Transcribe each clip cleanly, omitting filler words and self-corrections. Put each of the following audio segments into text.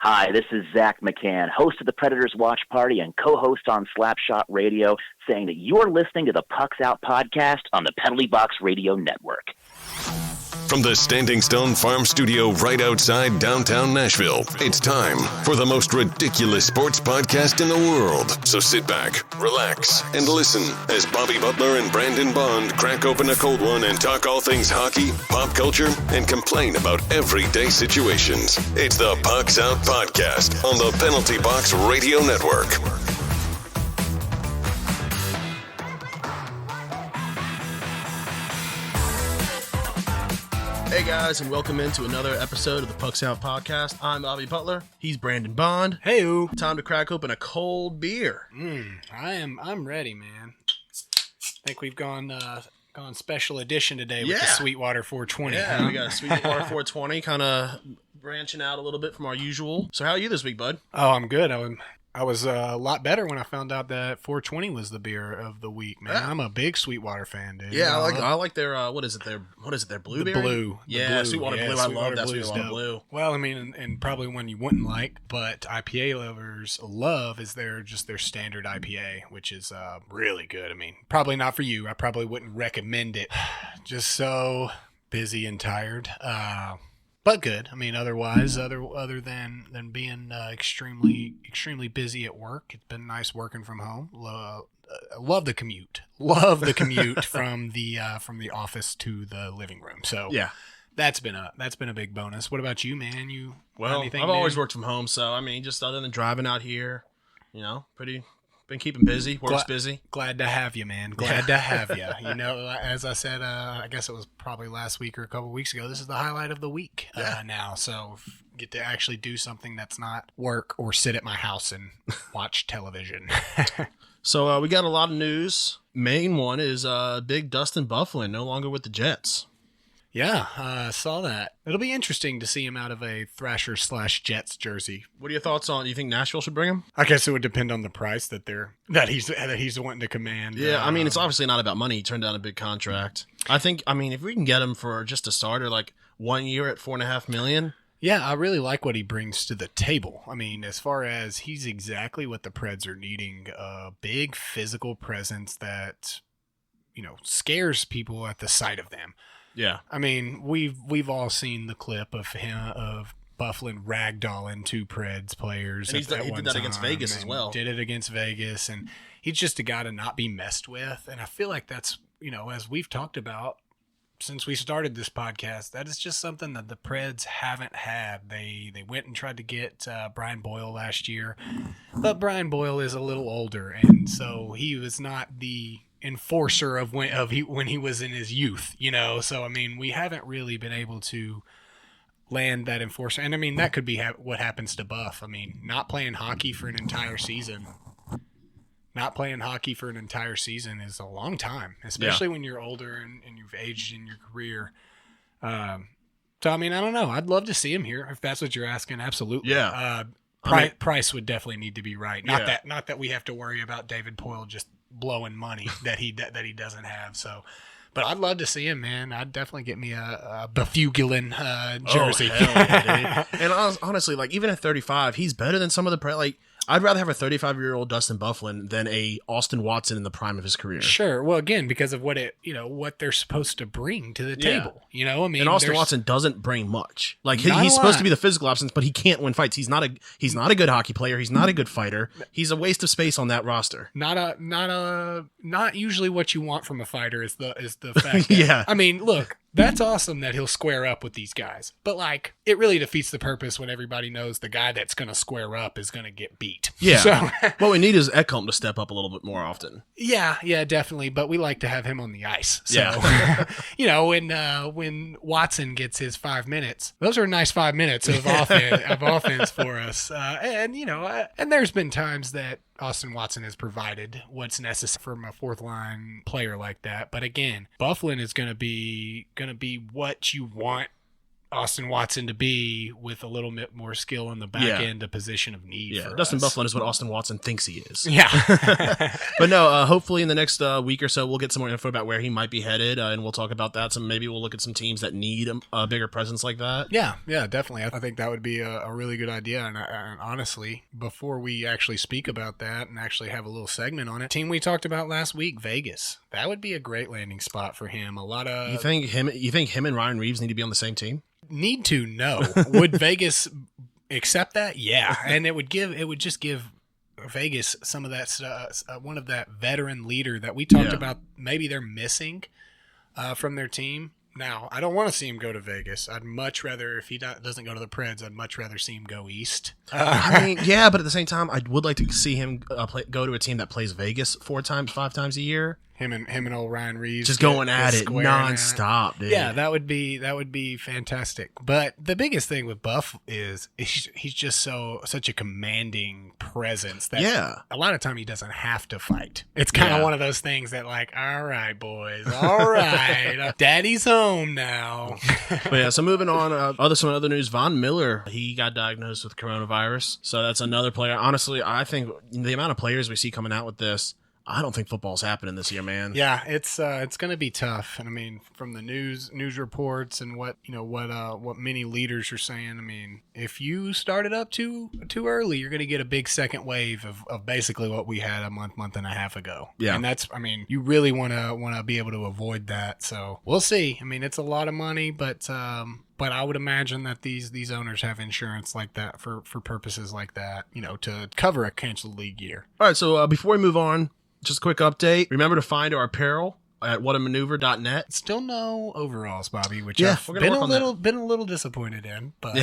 Hi, this is Zach McCann, host of the Predators Watch Party and co-host on Slapshot Radio, saying that you're listening to the Pucks Out podcast on the Penalty Box Radio Network. From the Standing Stone Farm Studio right outside downtown Nashville, it's time for the most ridiculous sports podcast in the world. So sit back, relax, and listen as Bobby Butler and Brandon Bond crack open a cold one and talk all things hockey, pop culture, and complain about everyday situations. It's the Pucks Out podcast on the Penalty Box Radio Network. Hey guys, and welcome into another episode of the Pucks Out podcast. I'm Bobby Butler. He's Brandon Bond. Hey-oo. Time to crack open a cold beer. I'm ready, man. I think we've gone special edition today with the Sweetwater 420. Yeah, we got a Sweetwater 420, kind of branching out a little bit from our usual. So how are you this week, bud? Oh, I'm good. I was a lot better when I found out that 420 was the beer of the week, man. Yeah. I'm a big Sweetwater fan, dude. Yeah, I like their what is it? Their blueberry? The blue. Yeah, Sweetwater Blue. I love that Sweetwater Blue. Well, I mean, and probably one you wouldn't like, but IPA lovers love is their standard IPA, which is really good. I mean, probably not for you. I probably wouldn't recommend it. Just so busy and tired. But good. I mean, otherwise, other than being extremely busy at work, it's been nice working from home. Love the commute. Love the commute from the office to the living room. So yeah, that's been a big bonus. What about you, man? I've always worked from home, so I mean, just other than driving out here, been keeping busy. Work's busy. Glad to have you, man. Glad to have you. You know, as I said, I guess it was probably last week or a couple weeks ago, this is the highlight of the week now. So get to actually do something that's not work or sit at my house and watch television. So we got a lot of news. Main one is big Dustin Byfuglien no longer with the Jets. Yeah, I saw that. It'll be interesting to see him out of a Thrasher/Jets jersey. What are your thoughts on? Do you think Nashville should bring him? I guess it would depend on the price that he's wanting to command. Yeah, I mean, it's obviously not about money. He turned down a big contract. I mean, if we can get him for just a starter, like 1 year at $4.5 million. Yeah, I really like what he brings to the table. I mean, as far as he's exactly what the Preds are needing, a big physical presence that, scares people at the sight of them. Yeah, I mean, we've all seen the clip of Byfuglien ragdolling two Preds players. And he did that against Vegas as well. Did it against Vegas, and he's just a guy to not be messed with. And I feel like that's, as we've talked about since we started this podcast, that is just something that the Preds haven't had. They went and tried to get Brian Boyle last year, but Brian Boyle is a little older, and so he was not the enforcer of when he was in his youth, So I mean, we haven't really been able to land that enforcer, and I mean that could be what happens to Buff. I mean, not playing hockey for an entire season. Not playing hockey for an entire season is a long time, especially when you're older and you've aged in your career. So I mean, I don't know. I'd love to see him here if that's what you're asking. Absolutely. Yeah. Price would definitely need to be right. Not that we have to worry about David Poile just blowing money that he doesn't have. So, but I'd love to see him, man. I'd definitely get me a Byfuglien jersey. Oh, hell yeah, dude. And honestly, like even at 35, he's better than some of the I'd rather have a 35-year-old Dustin Byfuglien than a Austin Watson in the prime of his career. Sure. Well, again, because of what they're supposed to bring to the table. I mean, and Austin Watson doesn't bring much. Like he's supposed to be the physical option, but he can't win fights. He's not a good hockey player. He's not a good fighter. He's a waste of space on that roster. Not usually what you want from a fighter is the fact that, yeah. I mean, look, that's awesome that he'll square up with these guys, but like it really defeats the purpose when everybody knows the guy that's going to square up is going to get beat. Yeah. So what we need is Ekholm to step up a little bit more often. Yeah, definitely. But we like to have him on the ice. So, when Watson gets his 5 minutes, those are nice 5 minutes of offense for us. And there's been times that Austin Watson has provided what's necessary from a fourth line player like that. But again, Byfuglien is going to be what you want Austin Watson to be with a little bit more skill in the back end, a position of need. Yeah, for Dustin us. Byfuglien is what Austin Watson thinks he is. Yeah. But no, hopefully in the next week or so, we'll get some more info about where he might be headed, and we'll talk about that. So maybe we'll look at some teams that need a bigger presence like that. Yeah, definitely. I think that would be a really good idea. And honestly, before we actually speak about that and actually have a little segment on it, team we talked about last week, Vegas, that would be a great landing spot for him. A lot of You think him and Ryan Reeves need to be on the same team? Need to know. Would Vegas accept that? Yeah, and it would just give Vegas some of that one of that veteran leader that we talked about. Maybe they're missing from their team. Now, I don't want to see him go to Vegas. I'd much rather, if he doesn't go to the Preds, I'd much rather see him go east. I mean, yeah, but at the same time, I would like to see him go to a team that plays Vegas 5 times a year. Him and old Ryan Reeves just going at it nonstop, dude. Yeah, that would be fantastic. But the biggest thing with Buff is he's just such a commanding presence that a lot of time he doesn't have to fight. It's kind of one of those things that like, all right, boys, all right, Daddy's home now. But yeah, so moving on. Some other news: Von Miller, he got diagnosed with coronavirus, so that's another player. Honestly, I think the amount of players we see coming out with this, I don't think football's happening this year, man. Yeah, it's going to be tough. And I mean, from the news reports and what many leaders are saying, I mean, if you started up too early, you're going to get a big second wave of basically what we had a month and a half ago. Yeah. And that's, I mean, you really want to be able to avoid that. So we'll see. I mean, it's a lot of money, but I would imagine that these owners have insurance like that for purposes like that, to cover a canceled league year. All right, so before we move on, just a quick update. Remember to find our apparel at whatamaneuver.net. Still no overalls, Bobby, which yeah, I've been a little disappointed in. But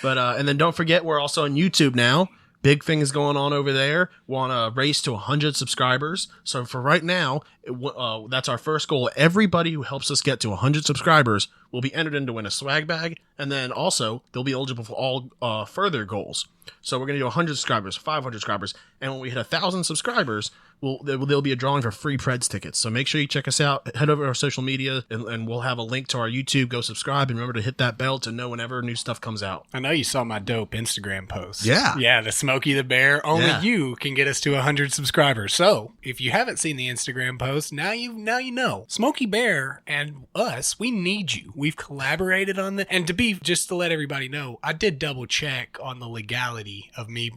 but and then don't forget, we're also on YouTube now. Big things going on over there. Want to race to 100 subscribers. So for right now, that's our first goal. Everybody who helps us get to 100 subscribers will be entered in to win a swag bag. And then also, they'll be eligible for all further goals. So we're going to do 100 subscribers, 500 subscribers. And when we hit 1,000 subscribers, there'll be a drawing for free Preds tickets. So make sure you check us out. Head over to our social media, and we'll have a link to our YouTube. Go subscribe, and remember to hit that bell to know whenever new stuff comes out. I know you saw my dope Instagram post. Yeah. Yeah, the Smokey the Bear. Only you can get us to 100 subscribers. So if you haven't seen the Instagram post, now you know. Smokey Bear and us, we need you. We've collaborated on that. And just to let everybody know, I did double check on the legality of me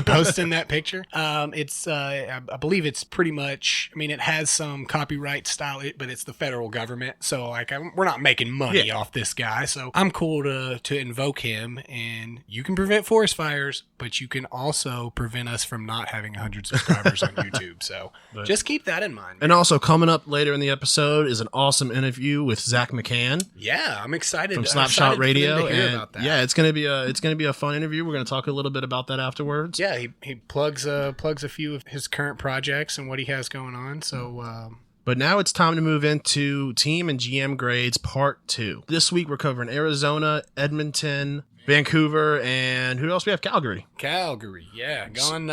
posting that picture. I believe it's pretty much, I mean, it has some copyright style, but it's the federal government. So like, we're not making money off this guy. So I'm cool to invoke him, and you can prevent forest fires, but you can also prevent us from not having 100 subscribers on YouTube. So just keep that in mind. And also coming up later in the episode is an awesome interview with Zach McCann. Yeah, I'm excited from Slapshot Radio. To hear about that. Yeah, it's gonna be a fun interview. We're gonna talk a little bit about that afterwards. Yeah, he plugs a few of his current projects and what he has going on. So. But now it's time to move into Team and GM Grades Part 2. This week we're covering Arizona, Edmonton, Vancouver, and who else we have? Calgary, yeah, going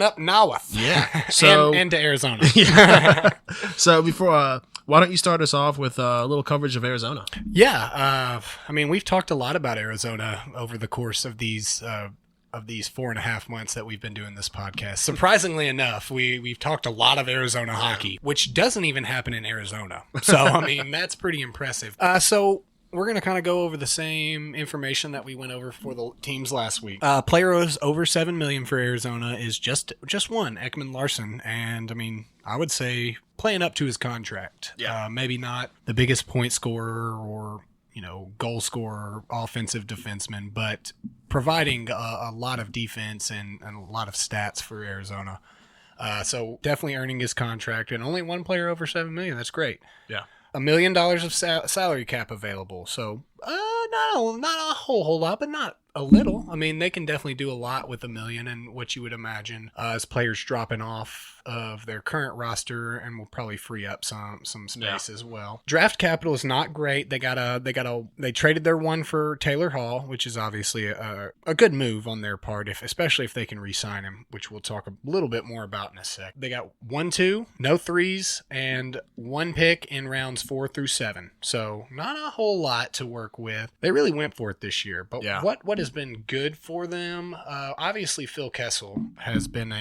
up north. Yeah, so and to Arizona. Yeah. So before, why don't you start us off with a little coverage of Arizona? Yeah, I mean, we've talked a lot about Arizona over the course of these 4.5 months that we've been doing this podcast. Surprisingly enough, we've talked a lot of Arizona hockey, which doesn't even happen in Arizona. So, I mean, that's pretty impressive. So we're going to kind of go over the same information that we went over for the teams last week. Players over $7 million for Arizona is just one, Ekman Larson. And, I mean, I would say playing up to his contract. Yeah. Maybe not the biggest point scorer or goal scorer, offensive defenseman, but providing a lot of defense and a lot of stats for Arizona. So definitely earning his contract, and only one player over $7 million. That's great. Yeah. $1 million of salary cap available. So not a whole lot, but not a little. I mean, they can definitely do a lot with $1 million, and what you would imagine as players dropping off of their current roster, and will probably free up some space as well. Draft capital is not great. They traded their one for Taylor Hall, which is obviously a good move on their part, especially if they can re-sign him, which we'll talk a little bit more about in a sec. They got 1, 2, no 3s, and 1 pick in rounds 4 through 7. So not a whole lot to work with. They really went for it this year. But what has been good for them? Obviously, Phil Kessel has been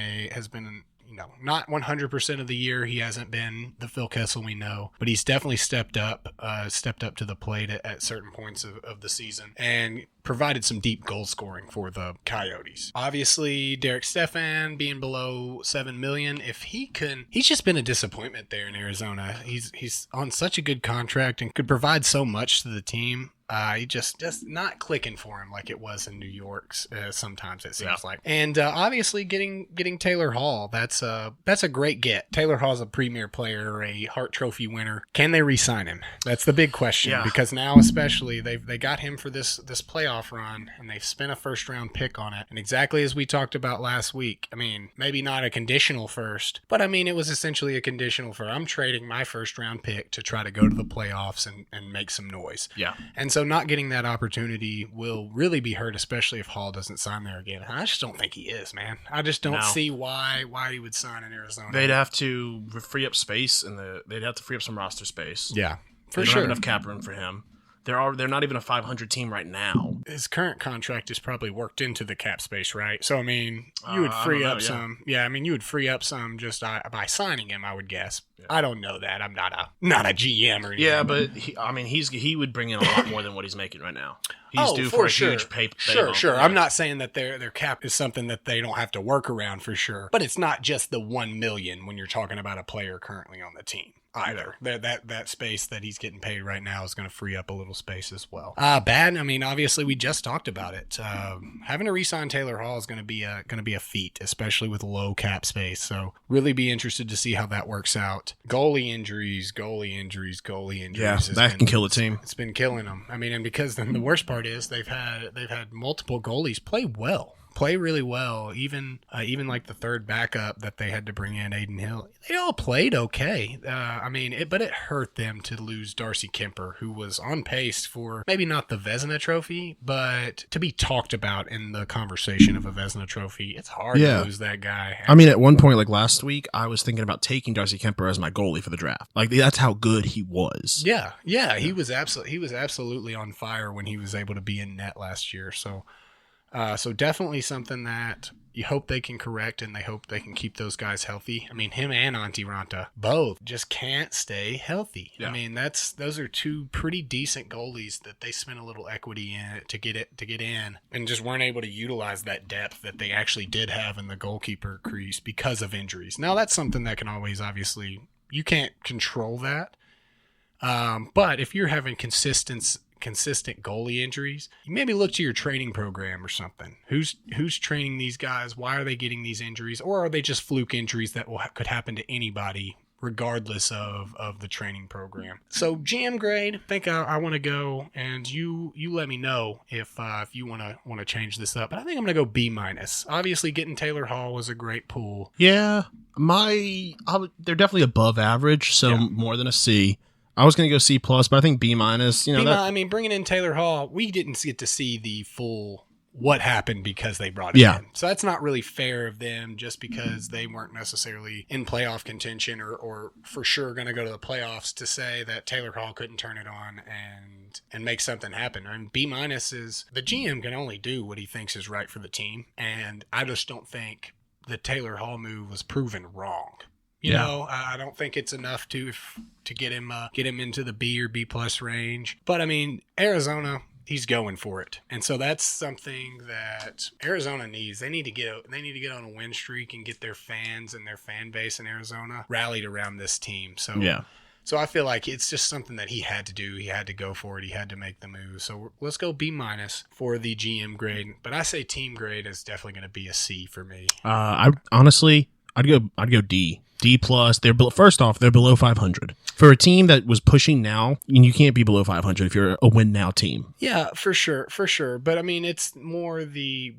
not 100% of the year. He hasn't been the Phil Kessel we know, but he's definitely stepped up to the plate at certain points of the season and provided some deep goal scoring for the Coyotes. Obviously, Derek Stefan being below $7 million. He's just been a disappointment there in Arizona. He's on such a good contract and could provide so much to the team. He just not clicking for him like it was in New York. Sometimes it seems like, and obviously getting Taylor Hall. That's a great get. Taylor Hall's a premier player, a Hart Trophy winner. Can they re-sign him? That's the big question. Because now, especially, they got him for this playoff run, and they've spent a first round pick on it. And exactly as we talked about last week, I mean, maybe not a conditional first, but I mean, it was essentially a conditional for I'm trading my first round pick to try to go to the playoffs and make some noise. Yeah, and so not getting that opportunity will really be hurt, especially if Hall doesn't sign there again. I just don't think he is, man. I just don't see why he would sign in Arizona. They'd have to free up space, they'd have to free up some roster space. Yeah, they don't have enough cap room for him. They're not even a 500 team right now. His current contract is probably worked into the cap space, right? So I mean, you would free up some. Yeah, I mean, you would free up some just by signing him, I would guess. Yeah. I don't know that. I'm not a GM or anything. Yeah, but he would bring in a lot more than what he's making right now. He's due for a huge pay. Sure. Yeah. I'm not saying that their cap is something that they don't have to work around for sure, but it's not just the $1 million when you're talking about a player currently on the team either. That space that he's getting paid right now is going to free up a little space as well. Bad. I mean, obviously we just talked about it. Having to re-sign Taylor Hall is going to be a feat, especially with low cap space. So really be interested to see how that works out. Goalie injuries. Yeah, that can kill a team. It's been killing them. I mean, and because then the worst part is they've had multiple goalies play really well. Even like the third backup that they had to bring in, Aiden Hill, they all played okay. But it hurt them to lose Darcy Kemper, who was on pace for maybe not the Vezina Trophy, but to be talked about in the conversation of a Vezina Trophy. It's hard to lose that guy. I mean, at one point, like last week, I was thinking about taking Darcy Kemper as my goalie for the draft. Like that's how good he was. Yeah, he was absolutely on fire when he was able to be in net last year. So definitely something that you hope they can correct, and they hope they can keep those guys healthy. I mean, him and Antti Raanta both just can't stay healthy. Yeah. I mean, those are two pretty decent goalies that they spent a little equity in to get in, and just weren't able to utilize that depth that they actually did have in the goalkeeper crease because of injuries. Now, that's something that can always, obviously, you can't control that. But if you're having consistent goalie injuries, you maybe look to your training program or something. Who's training these guys? Why are they getting these injuries? Or are they just fluke injuries that could happen to anybody regardless of the training program? So GM grade, I think I want to go, and you let me know if you want to change this up. But I think I'm going to go B-. Obviously, getting Taylor Hall was a great pull. Yeah, they're definitely above average, so more than a C. I was going to go C+, but I think B-. I mean, bringing in Taylor Hall, we didn't get to see the full what happened because they brought him in. So that's not really fair of them, just because they weren't necessarily in playoff contention or for sure going to go to the playoffs, to say that Taylor Hall couldn't turn it on and make something happen. I mean, B- is the GM can only do what he thinks is right for the team, and I just don't think the Taylor Hall move was proven wrong. You know, I don't think it's enough to get him into the B or B+ range. But I mean, Arizona, he's going for it, and so that's something that Arizona needs. They need to get on a win streak and get their fans and their fan base in Arizona rallied around this team. So I feel like it's just something that he had to do. He had to go for it. He had to make the move. So let's go B- for the GM grade. But I say team grade is definitely going to be a C for me. I'd go D. D plus. First off, they're below 500 for a team that was pushing now. You can't be below 500 if you're a win now team. Yeah, for sure. But I mean, it's more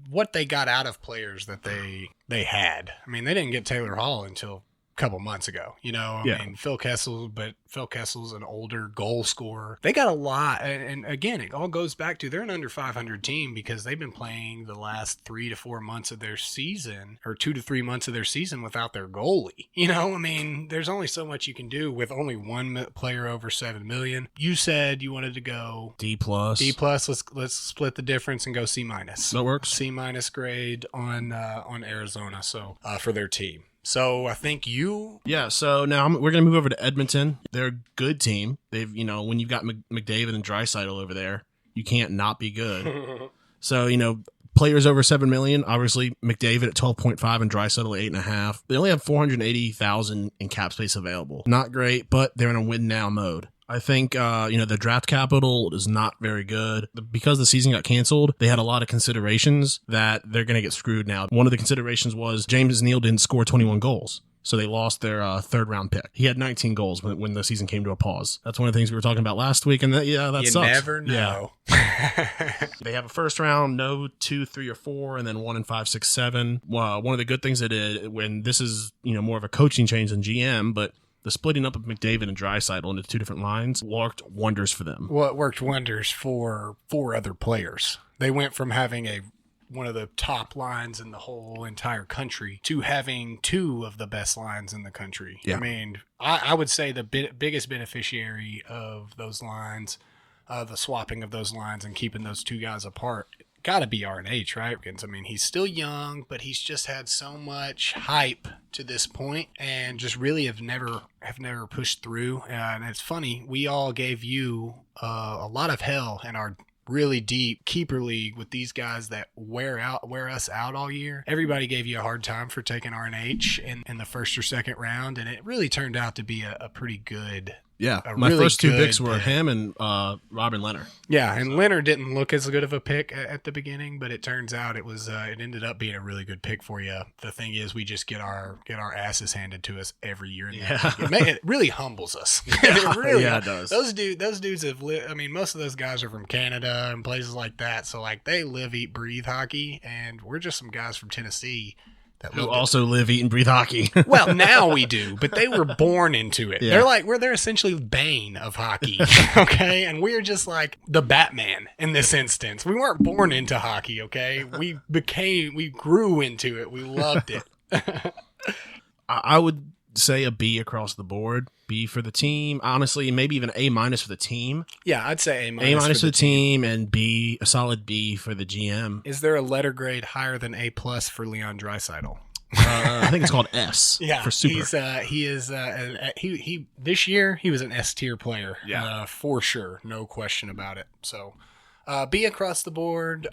what they got out of players that they had. I mean, they didn't get Taylor Hall until couple months ago, I mean, Phil Kessel's an older goal scorer. They got a lot, and again, it all goes back to they're an under 500 team because they've been playing the last 3 to 4 months of their season, or 2 to 3 months of their season without their goalie. I mean, there's only so much you can do with only one player over 7 million. You said you wanted to go D plus. Let's split the difference and go C minus. That works. C minus grade on Arizona. So for their team. So I think so now we're going to move over to Edmonton. They're a good team. They've, when you've got McDavid and Draisaitl over there, you can't not be good. So, players over 7 million, obviously McDavid at 12.5 and Draisaitl at 8.5. They only have 480,000 in cap space available. Not great, but they're in a win now mode. I think, the draft capital is not very good. Because the season got canceled, they had a lot of considerations that they're going to get screwed now. One of the considerations was James Neal didn't score 21 goals. So they lost their third round pick. He had 19 goals when the season came to a pause. That's one of the things we were talking about last week. And that sucks. You never know. Yeah. They have a first round, 2, 3, or 4, and then 1 and 5, 6, 7. Well, one of the good things they did, when this is, more of a coaching change than GM, but the splitting up of McDavid and Draisaitl into 2 different lines worked wonders for them. Well, it worked wonders for 4 other players. They went from having one of the top lines in the whole entire country to having 2 of the best lines in the country. Yeah. I mean, I would say the biggest beneficiary of those lines, the swapping of those lines and keeping those 2 guys apart, got to be RNH, right? Because, I mean, he's still young, but he's just had so much hype to this point and just really have never pushed through. And it's funny, we all gave you a lot of hell in our really deep keeper league with these guys that wear us out all year. Everybody gave you a hard time for taking RNH in the first or second round, and it really turned out to be a pretty good. Yeah, my really first 2 picks were him and Robin Leonard. Yeah, and Leonard didn't look as good of a pick at the beginning, but it turns out it was it ended up being a really good pick for you. The thing is, we just get our asses handed to us every year. It really humbles us. It does. Those dudes have lived. I mean, most of those guys are from Canada and places like that, so like they live, eat, breathe hockey, and we're just some guys from Tennessee. Who also live, eat, and breathe hockey. Well, now we do, but they were born into it. Yeah. They're essentially Bane of hockey, okay? And we're just like the Batman in this instance. We weren't born into hockey, okay? We grew into it. We loved it. I would say a B across the board. B for the team. Honestly, maybe even A minus for the team. Yeah, I'd say A minus. A minus for the team and B, a solid B for the GM. Is there a letter grade higher than A plus for Leon Draisaitl? I think it's called S. Yeah, for super. He this year he was an S tier player. Yeah, for sure, no question about it. So, B across the board.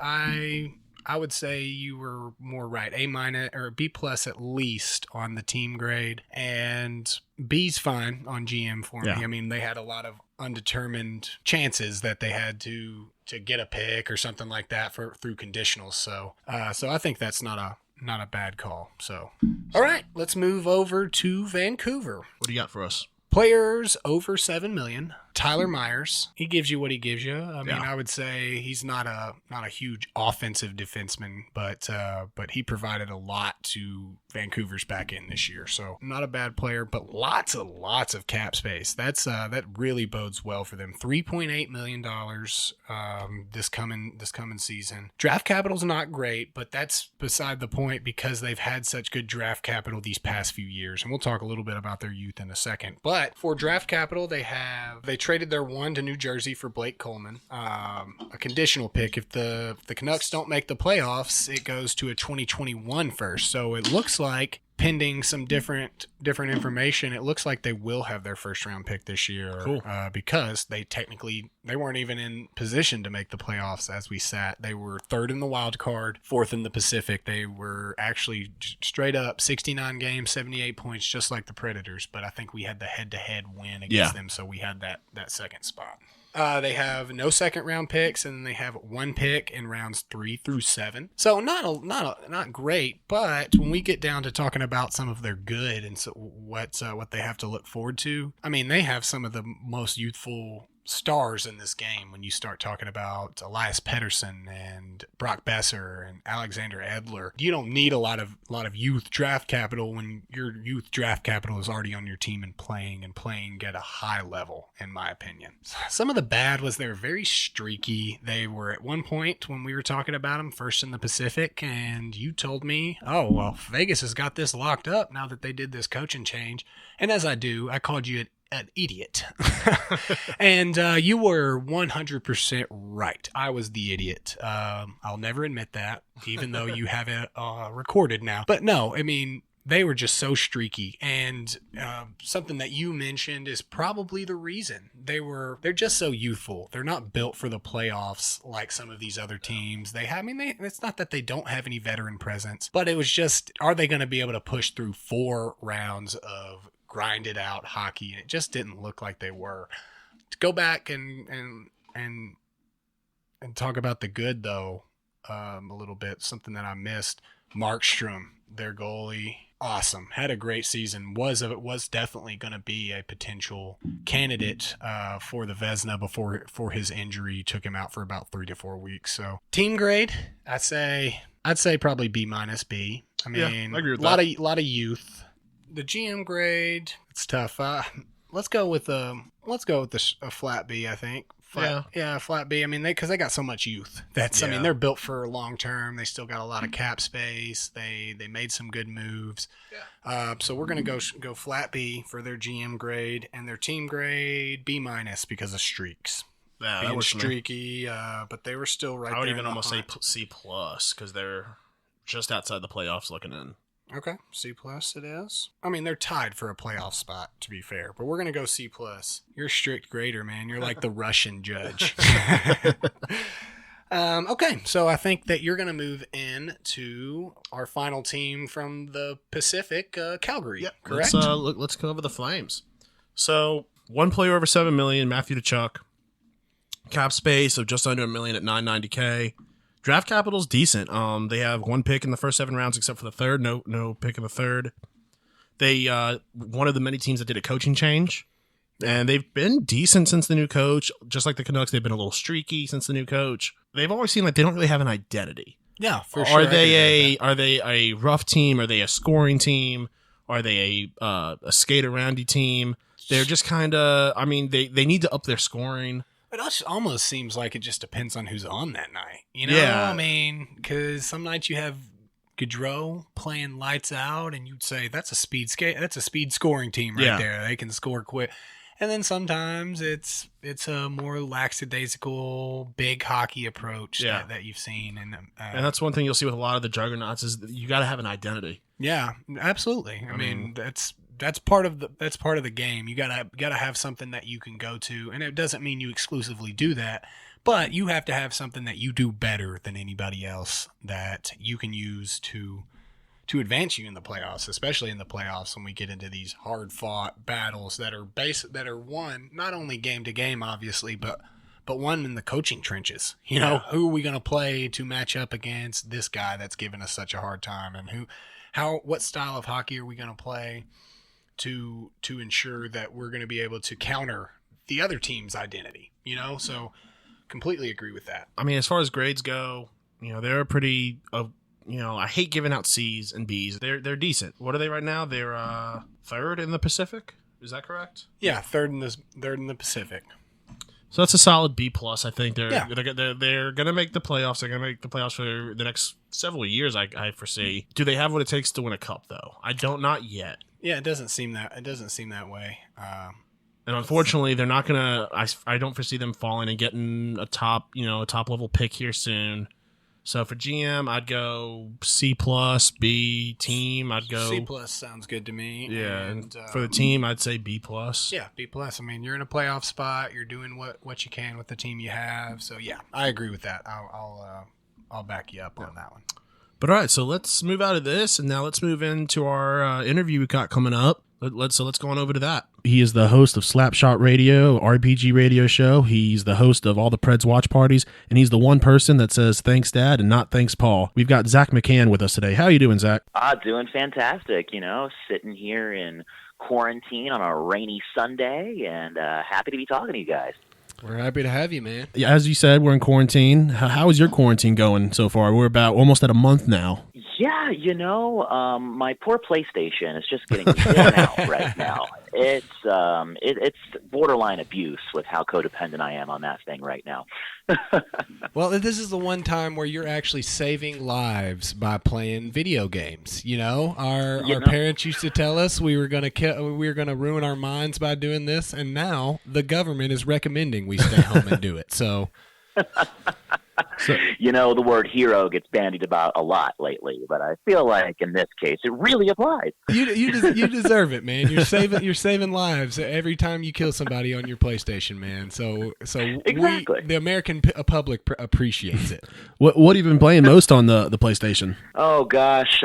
I would say you were more right. A minus or B plus at least on the team grade, and B's fine on GM for me. I mean, they had a lot of undetermined chances that they had to get a pick or something like that through conditionals. So I think that's not a bad call. So, all right, let's move over to Vancouver. What do you got for us? Players over 7 million. Tyler Myers, he gives you what he gives you. I mean, I would say he's not a huge offensive defenseman, but he provided a lot to Vancouver's back end this year. So not a bad player, but lots of cap space. That really bodes well for them. $3.8 million this coming season. Draft capital's not great, but that's beside the point because they've had such good draft capital these past few years, and we'll talk a little bit about their youth in a second. But for draft capital, they traded their 1 to New Jersey for Blake Coleman, a conditional pick. If the Canucks don't make the playoffs, it goes to a 2021 first. So it looks like, pending some different information, it looks like they will have their first round pick this year. Cool. Because they weren't even in position to make the playoffs as we sat. They were 3rd in the wild card, 4th in the Pacific. They were actually straight up 69 games, 78 points, just like the Predators. But I think we had the head-to-head win against them, so we had that second spot. They have no second round picks, and they have 1 pick in rounds 3 through 7. So not great, but when we get down to talking about some of their good and so what they have to look forward to, I mean, they have some of the most youthful stars in this game when you start talking about Elias Pettersson and Brock Besser and Alexander Edler. You don't need a lot of youth draft capital when your youth draft capital is already on your team and playing at a high level, in my opinion. Some of the bad was they were very streaky. They were at one point when we were talking about them first in the Pacific, and you told me, oh, well, Vegas has got this locked up now that they did this coaching change. And as I do, I called you an idiot. And you were 100% right. I was the idiot. I'll never admit that, even though you have it recorded now. But no, I mean, they were just so streaky. And something that you mentioned is probably the reason. They're just so youthful. They're not built for the playoffs like some of these other teams. It's not that they don't have any veteran presence, but it was just, are they going to be able to push through 4 rounds of grinded out hockey? It just didn't look like they were. To go back and talk about the good though, a little bit, something that I missed. Markstrom, their goalie, awesome, had a great season. Was definitely going to be a potential candidate for the Vezina before his injury took him out for about 3 to 4 weeks. So team grade, I'd say probably B-. B. I mean, I agree with that. Lot of youth. The GM grade, it's tough. Let's go with a flat B, I think. Flat B. I mean, because they got so much youth. I mean, they're built for long term. They still got a lot of cap space. They made some good moves. Yeah. So we're gonna go flat B for their GM grade, and their team grade B- because of streaks. Yeah, being streaky, but they were still right there. I would even almost say C+ because they're just outside the playoffs looking in. Okay, C+ it is. I mean, they're tied for a playoff spot, to be fair, but we're going to go C+. You're a strict grader, man. You're like the Russian judge. Okay, so I think that you're going to move in to our final team from the Pacific, Calgary, correct? Let's go over the Flames. So, 1 player over $7 million, Matthew Tkachuk. Cap space of just under $1 million at $990K. Draft capital's decent. They have 1 pick in the first 7 rounds, except for the third. No pick in the third. They one of the many teams that did a coaching change, and they've been decent since the new coach. Just like the Canucks, they've been a little streaky since the new coach. They've always seemed like they don't really have an identity. Yeah, for sure. Are they a rough team? Are they a scoring team? Are they a skate aroundy team? They're just kind of. I mean, they need to up their scoring. It almost seems like it just depends on who's on that night. You know, Yeah. I mean, because some nights you have Gaudreau playing lights out, and you'd say that's a speed scoring team right there. They can score quick. And then sometimes it's a more lackadaisical, big hockey approach that you've seen. And that's one thing you'll see with a lot of the juggernauts is that you got to have an identity. Yeah, absolutely. I mean, that's part of the game. You gotta have something that you can go to, and it doesn't mean you exclusively do that, but you have to have something that you do better than anybody else that you can use to advance you in the playoffs, especially in the playoffs when we get into these hard fought battles that are won not only game to game, obviously, but won in the coaching trenches. You know, who are we going to play to match up against this guy that's given us such a hard time, and what style of hockey are we going to play to ensure that we're going to be able to counter the other team's identity, you know? So completely agree with that. I mean, as far as grades go, you know, they're pretty, I hate giving out C's and B's. They're decent. What are they right now? They're third in the Pacific. Is that correct? Yeah, third in the Pacific. So that's a solid B+. I think they're going to make the playoffs. They're going to make the playoffs for the next several years, I foresee. Do they have what it takes to win a cup, though? Not yet. Yeah, it doesn't seem that way. And unfortunately, they're not going to. I don't foresee them falling and getting a top level pick here soon. So for GM, I'd go C+, B. Team, I'd go C+ sounds good to me. Yeah, and for the team, I'd say B+. Yeah, B+. I mean, you're in a playoff spot. You're doing what you can with the team you have. So yeah, I agree with that. I'll back you up on that one. But all right, so let's move out of this, and now let's move into our interview we got coming up. Let's go on over to that. He is the host of Slapshot Radio, RPG radio show. He's the host of all the Preds watch parties, and he's the one person that says thanks, Dad, and not thanks, Paul. We've got Zach McCann with us today. How you doing, Zach? Doing fantastic. Sitting here in quarantine on a rainy Sunday, and happy to be talking to you guys. We're happy to have you, man. Yeah, as you said, we're in quarantine. How is your quarantine going so far? We're about almost at a month now. Yeah, my poor PlayStation is just getting worn out right now. It's borderline abuse with how codependent I am on that thing right now. Well, this is the one time where you're actually saving lives by playing video games. Our parents used to tell us we were gonna ruin our minds by doing this, and now the government is recommending we stay home and do it. So. The word hero gets bandied about a lot lately, but I feel like in this case it really applies. You deserve it, man. You're saving lives every time you kill somebody on your PlayStation, man. So exactly. The American public appreciates it. What have you been playing most on the PlayStation? Oh gosh,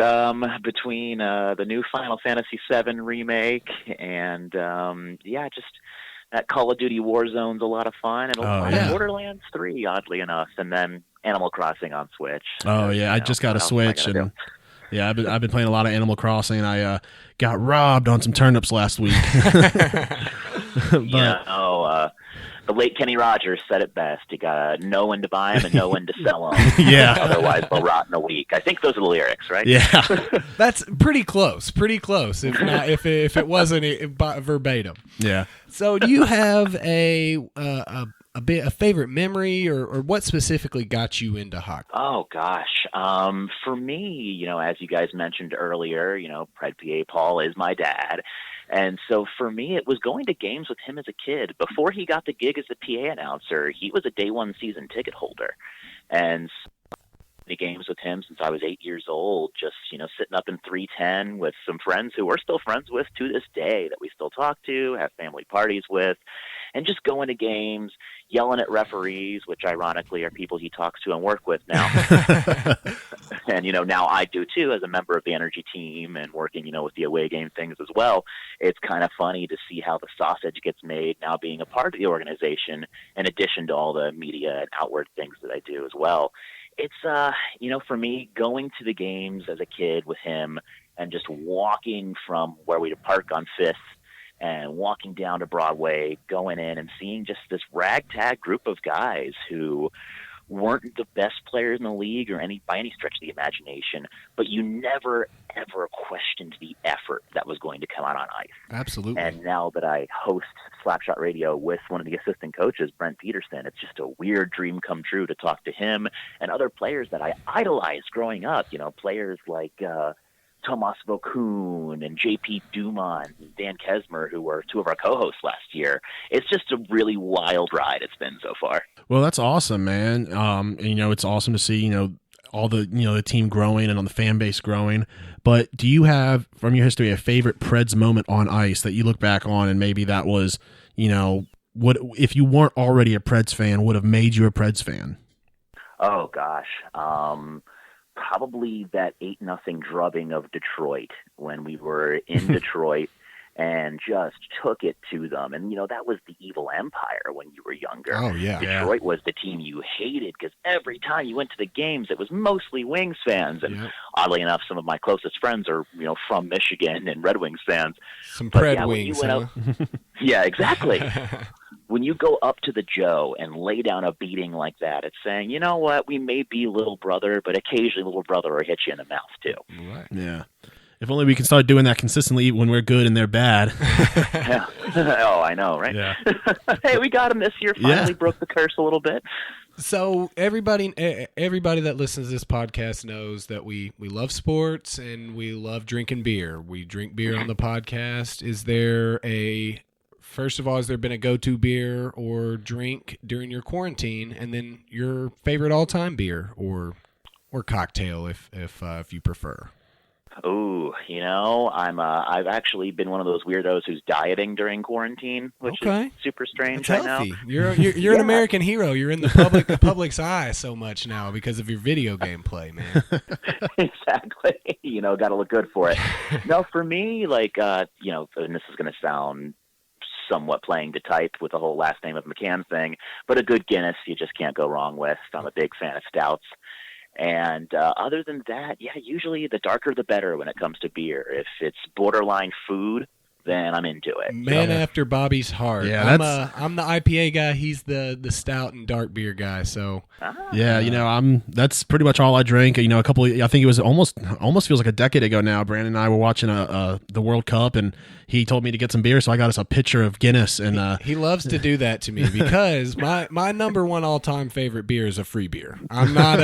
between the new Final Fantasy VII remake and just. That Call of Duty Warzone's a lot of fun, and a lot of Borderlands 3, oddly enough, and then Animal Crossing on Switch. Oh yeah, I just got a Switch, and I've been playing a lot of Animal Crossing. I got robbed on some turnips last week. The late Kenny Rogers said it best. You gotta know when to buy them and know when to sell them. Yeah. Otherwise, they'll rot in a week. I think those are the lyrics, right? Yeah. That's pretty close. Pretty close. If not, if it wasn't verbatim. Yeah. So, do you have a favorite memory, or what specifically got you into hockey? Oh gosh. For me, as you guys mentioned earlier, Pred PA Paul is my dad. And so for me, it was going to games with him as a kid. Before he got the gig as a PA announcer, he was a day one season ticket holder. And the games with him since I was 8 years old, just, sitting up in 310 with some friends who we're still friends with to this day that we still talk to, have family parties with, and just going to games, yelling at referees, which ironically are people he talks to and work with now. And, now I do too as a member of the Energy team and working, with the away game things as well. It's kind of funny to see how the sausage gets made now being a part of the organization in addition to all the media and outward things that I do as well. It's, for me, going to the games as a kid with him and just walking from where we'd park on Fifth and walking down to Broadway, going in and seeing just this ragtag group of guys who weren't the best players in the league or by any stretch of the imagination, but you never, ever questioned the effort that was going to come out on ice. Absolutely. And now that I host Slapshot Radio with one of the assistant coaches, Brent Peterson, it's just a weird dream come true to talk to him and other players that I idolized growing up, players like Tomas Vokoun and JP Dumont and Dan Kesmer, who were two of our co-hosts last year. It's just a really wild ride it's been so far. Well, that's awesome, man. And, it's awesome to see, all the, the team growing and on the fan base growing. But do you have, from your history, a favorite Preds moment on ice that you look back on and maybe that was, what, if you weren't already a Preds fan, would have made you a Preds fan? Oh, gosh. Probably that 8-0 drubbing of Detroit when we were in Detroit and just took it to them. And, that was the evil empire when you were younger. Oh, yeah. Detroit was the team you hated because every time you went to the games, it was mostly Wings fans. And oddly enough, some of my closest friends are, from Michigan and Red Wings fans. Some Pred Wings, huh? Yeah, exactly. When you go up to the Joe and lay down a beating like that, it's saying, you know what, we may be little brother, but occasionally little brother will hit you in the mouth too. Right. Yeah. If only we can start doing that consistently when we're good and they're bad. Yeah. Oh, I know, right? Yeah. Hey, we got him this year. Finally broke the curse a little bit. So everybody that listens to this podcast knows that we love sports and we love drinking beer. We drink beer on the podcast. First of all, has there been a go-to beer or drink during your quarantine, and then your favorite all-time beer or cocktail, if you prefer? Oh, I've actually been one of those weirdos who's dieting during quarantine, which is super strange. That's I know. You're an American hero. You're in the public's eye so much now because of your video game play, man. Exactly. Got to look good for it. No, for me, and this is going to sound somewhat playing to type with the whole last name of McCann thing. But a good Guinness, you just can't go wrong with. I'm a big fan of stouts. And other than that, yeah, usually the darker the better when it comes to beer. If it's borderline food, then I'm into it. Man after Bobby's heart. Yeah, I'm the IPA guy. He's the stout and dark beer guy. So yeah, that's pretty much all I drank. I think it was almost feels like a decade ago now. Brandon and I were watching the World Cup, and he told me to get some beer, so I got us a pitcher of Guinness. And he loves to do that to me because my number one all time favorite beer is a free beer. I'm not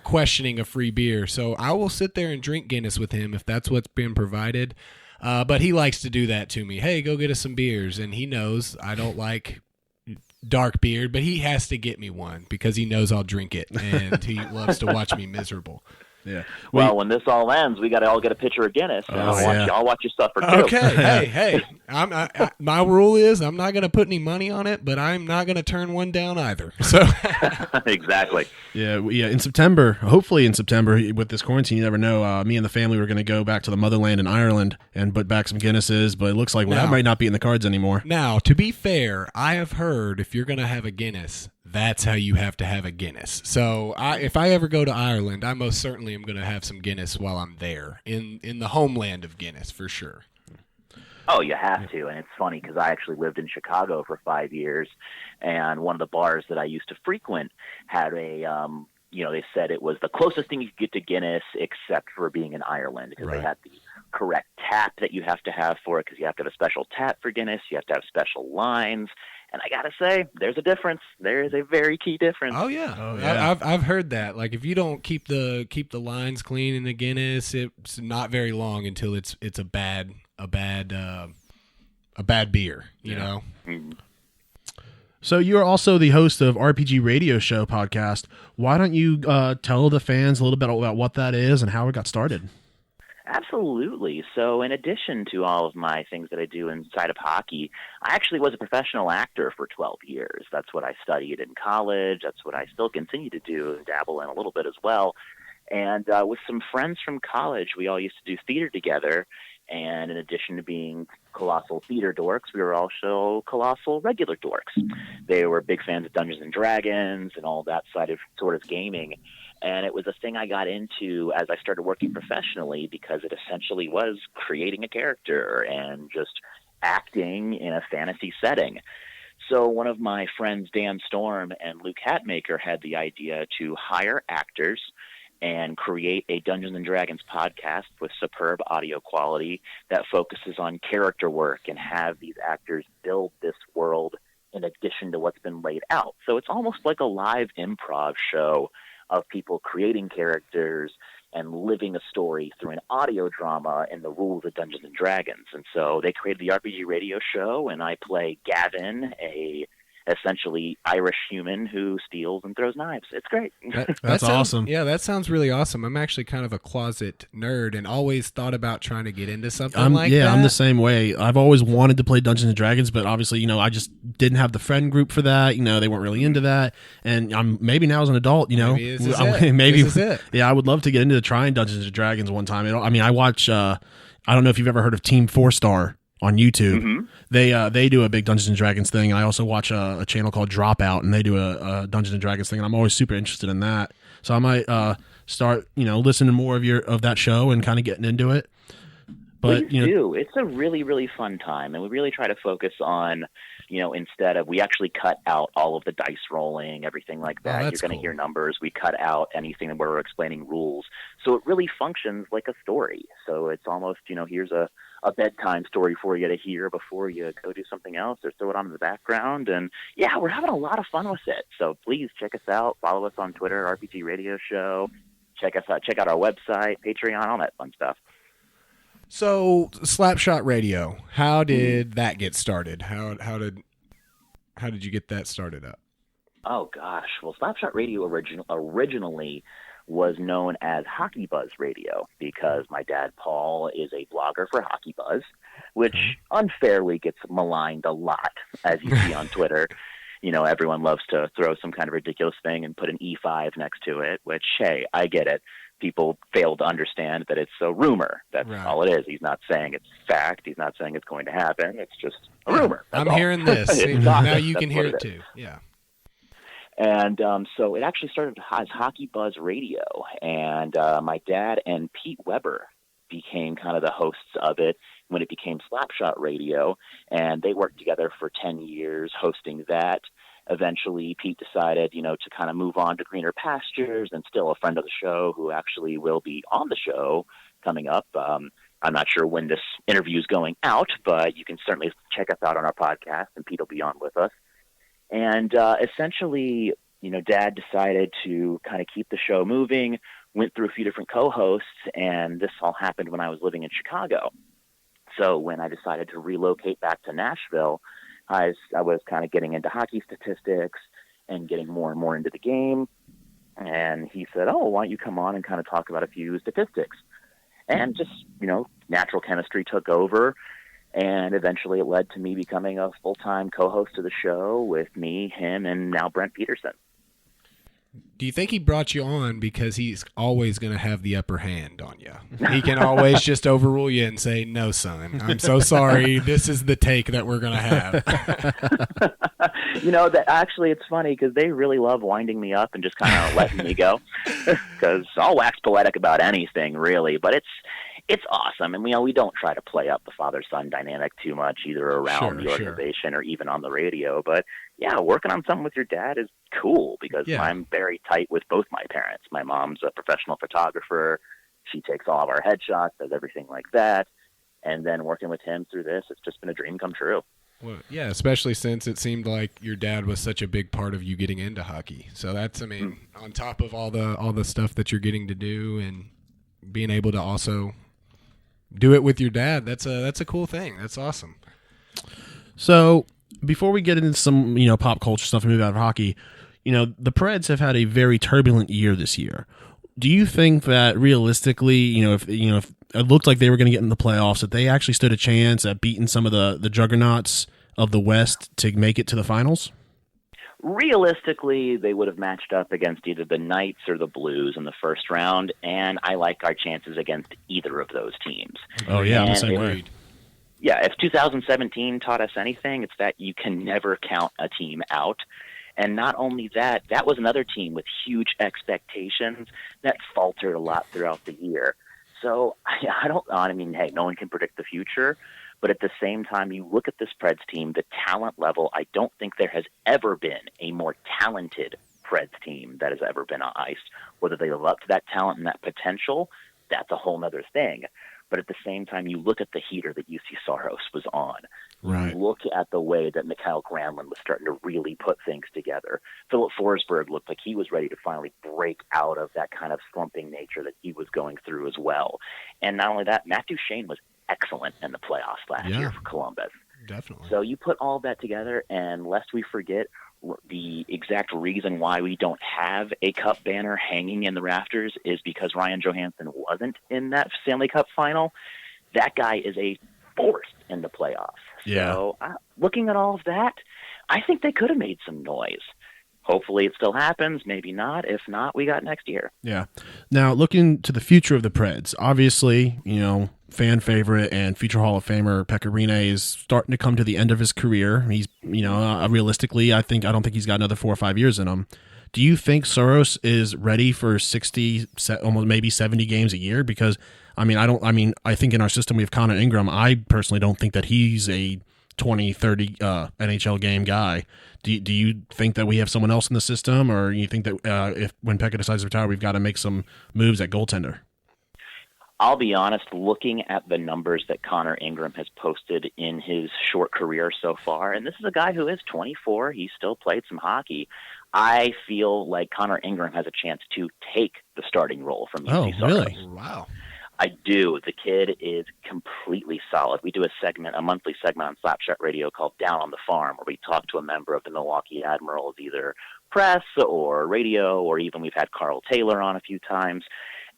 questioning a free beer. So I will sit there and drink Guinness with him if that's what's been provided. But he likes to do that to me. Hey, go get us some beers. And he knows I don't like dark beer, but he has to get me one because he knows I'll drink it, and he loves to watch me miserable. Yeah. Well, when this all ends, we got to all get a pitcher of Guinness, and I'll watch you suffer too. Okay. Hey. My rule is I'm not going to put any money on it, but I'm not going to turn one down either. So exactly. Yeah. In September, hopefully in September, with this quarantine, you never know. Me and the family were going to go back to the motherland in Ireland and put back some Guinnesses, but it looks like that might not be in the cards anymore. Now, to be fair, I have heard if you're going to have a Guinness, that's how you have to have a Guinness. So if I ever go to Ireland, I most certainly am going to have some Guinness while I'm there, in the homeland of Guinness, for sure. Oh, you have to. And it's funny because I actually lived in Chicago for 5 years, and one of the bars that I used to frequent had a they said it was the closest thing you could get to Guinness except for being in Ireland, because they had the correct tap that you have to have for it, because you have to have a special tap for Guinness. You have to have special lines. And I got to say, there's a difference. There is a very key difference. Oh, yeah. I've heard that. Like, if you don't keep the lines clean in the Guinness, it's not very long until it's a bad beer, you know? Mm-hmm. So you're also the host of RPG Radio Show podcast. Why don't you tell the fans a little bit about what that is and how it got started? Absolutely. So in addition to all of my things that I do inside of hockey, I actually was a professional actor for 12 years. That's what I studied in college. That's what I still continue to do and dabble in a little bit as well. And with some friends from college, we all used to do theater together. And in addition to being colossal theater dorks, we were also colossal regular dorks. They were big fans of Dungeons and Dragons and all that sort of gaming. And it was a thing I got into as I started working professionally, because it essentially was creating a character and just acting in a fantasy setting. So one of my friends, Dan Storm and Luke Hatmaker, had the idea to hire actors and create a Dungeons & Dragons podcast with superb audio quality that focuses on character work and have these actors build this world in addition to what's been laid out. So it's almost like a live improv show of people creating characters and living a story through an audio drama in the rules of Dungeons & Dragons. And so they created the RPG Radio Show, and I play Gavin, a essentially Irish human who steals and throws knives. It's great. That's awesome. Yeah, that sounds really awesome. I'm actually kind of a closet nerd and always thought about trying to get into something like that. Yeah, I'm the same way. I've always wanted to play Dungeons and Dragons, but obviously, I just didn't have the friend group for that. They weren't really into that. And maybe now as an adult, maybe this is it. Yeah, I would love to get into trying Dungeons and Dragons one time. I watch. I don't know if you've ever heard of Team 4-Star on YouTube. Mm-hmm. They do a big Dungeons and Dragons thing, and I also watch a channel called Dropout, and they do a Dungeons and Dragons thing, and I'm always super interested in that. So I might start listening to more of that show and kind of getting into it. But Please do. It's a really, really fun time, and we really try to focus on, instead of, we actually cut out all of the dice rolling, everything like that. You're going to hear numbers. We cut out anything where we're explaining rules. So it really functions like a story. So it's almost, here's a bedtime story for you to hear before you go do something else, or throw it on in the background. And yeah, we're having a lot of fun with it. So please check us out. Follow us on Twitter, RPG Radio Show. Check us out. Check out our website, Patreon, all that fun stuff. So Slapshot Radio, how did that get started? How did you get that started up? Oh gosh, well, Slapshot Radio originally was known as Hockey Buzz Radio, because my dad Paul is a blogger for Hockey Buzz, which unfairly gets maligned a lot, as you see on Twitter. Everyone loves to throw some kind of ridiculous thing and put an E5 next to it, which, hey, I get it. people fail to understand that it's a rumor. That's Right. all it is. He's not saying it's fact. He's not saying it's going to happen. It's just a rumor. That's I'm all. hearing this. It's Now gossip. you can That's hear what it is. too. Yeah. And so it actually started as Hockey Buzz Radio, and my dad and Pete Weber became kind of the hosts of it when it became Slapshot Radio, and they worked together for 10 years hosting that. Eventually, Pete decided, to kind of move on to greener pastures, and still a friend of the show who actually will be on the show coming up. I'm not sure when this interview is going out, but you can certainly check us out on our podcast, and Pete will be on with us. And essentially, Dad decided to kind of keep the show moving, went through a few different co-hosts, and this all happened when I was living in Chicago. So when I decided to relocate back to Nashville, I was kind of getting into hockey statistics and getting more and more into the game. And he said, oh, why don't you come on and kind of talk about a few statistics? And just, natural chemistry took over. And eventually it led to me becoming a full-time co-host of the show with me, him, and now Brent Peterson. Do you think he brought you on because he's always going to have the upper hand on you? He can always just overrule you and say, no, son, I'm so sorry. This is the take that we're going to have. That actually it's funny because they really love winding me up and just kind of letting me go because I'll wax poetic about anything really, but it's awesome. And we don't try to play up the father-son dynamic too much either around the organization or even on the radio. But yeah, working on something with your dad is cool because I'm very tight with both my parents. My mom's a professional photographer. She takes all of our headshots, does everything like that. And then working with him through this, it's just been a dream come true. Well, yeah, especially since it seemed like your dad was such a big part of you getting into hockey. So that's, on top of all the stuff that you're getting to do and being able to also do it with your dad, that's a cool thing. That's awesome. So before we get into some pop culture stuff and move out of hockey, the Preds have had a very turbulent year this year. Do you think that realistically, if it looked like they were going to get in the playoffs, that they actually stood a chance at beating some of the juggernauts of the West to make it to the finals? Realistically, they would have matched up against either the Knights or the Blues in the first round, and I like our chances against either of those teams. Oh, yeah, I'm the And same way. Yeah, if 2017 taught us anything, it's that you can never count a team out. And not only that, that was another team with huge expectations that faltered a lot throughout the year. So hey, no one can predict the future. But at the same time, you look at this Preds team, the talent level, I don't think there has ever been a more talented Preds team that has ever been on ice. Whether they live up to that talent and that potential, that's a whole other thing. But at the same time, you look at the heater that UC Saros was on. Right. You look at the way that Mikael Granlund was starting to really put things together. Philip Forsberg looked like he was ready to finally break out of that kind of slumping nature that he was going through as well. And not only that, Matt Duchene was excellent in the playoffs last year for Columbus. Definitely. So you put all that together, and lest we forget, the exact reason why we don't have a cup banner hanging in the rafters is because Ryan Johansson wasn't in that Stanley Cup final. That guy is a force in the playoffs. Yeah. So looking at all of that, I think they could have made some noise. Hopefully it still happens. Maybe not. If not, we got next year. Yeah. Now, looking to the future of the Preds, obviously, fan favorite and future Hall of Famer Pekka Rinne is starting to come to the end of his career. He's, realistically, I don't think he's got another 4 or 5 years in him. Do you think Saros is ready for 60, almost maybe 70 games a year? Because, I think in our system we have Connor Ingram. I personally don't think that he's a 20, 30 NHL game guy. Do you think that we have someone else in the system, or you think that when Pekka decides to retire, we've got to make some moves at goaltender? I'll be honest, looking at the numbers that Connor Ingram has posted in his short career so far, and this is a guy who is 24, he's still played some hockey, I feel like Connor Ingram has a chance to take the starting role from UC Saros. Oh, really? Wow. I do. The kid is completely solid. We do a monthly segment on Slapshot Radio called Down on the Farm, where we talk to a member of the Milwaukee Admirals, either press or radio, or even we've had Carl Taylor on a few times.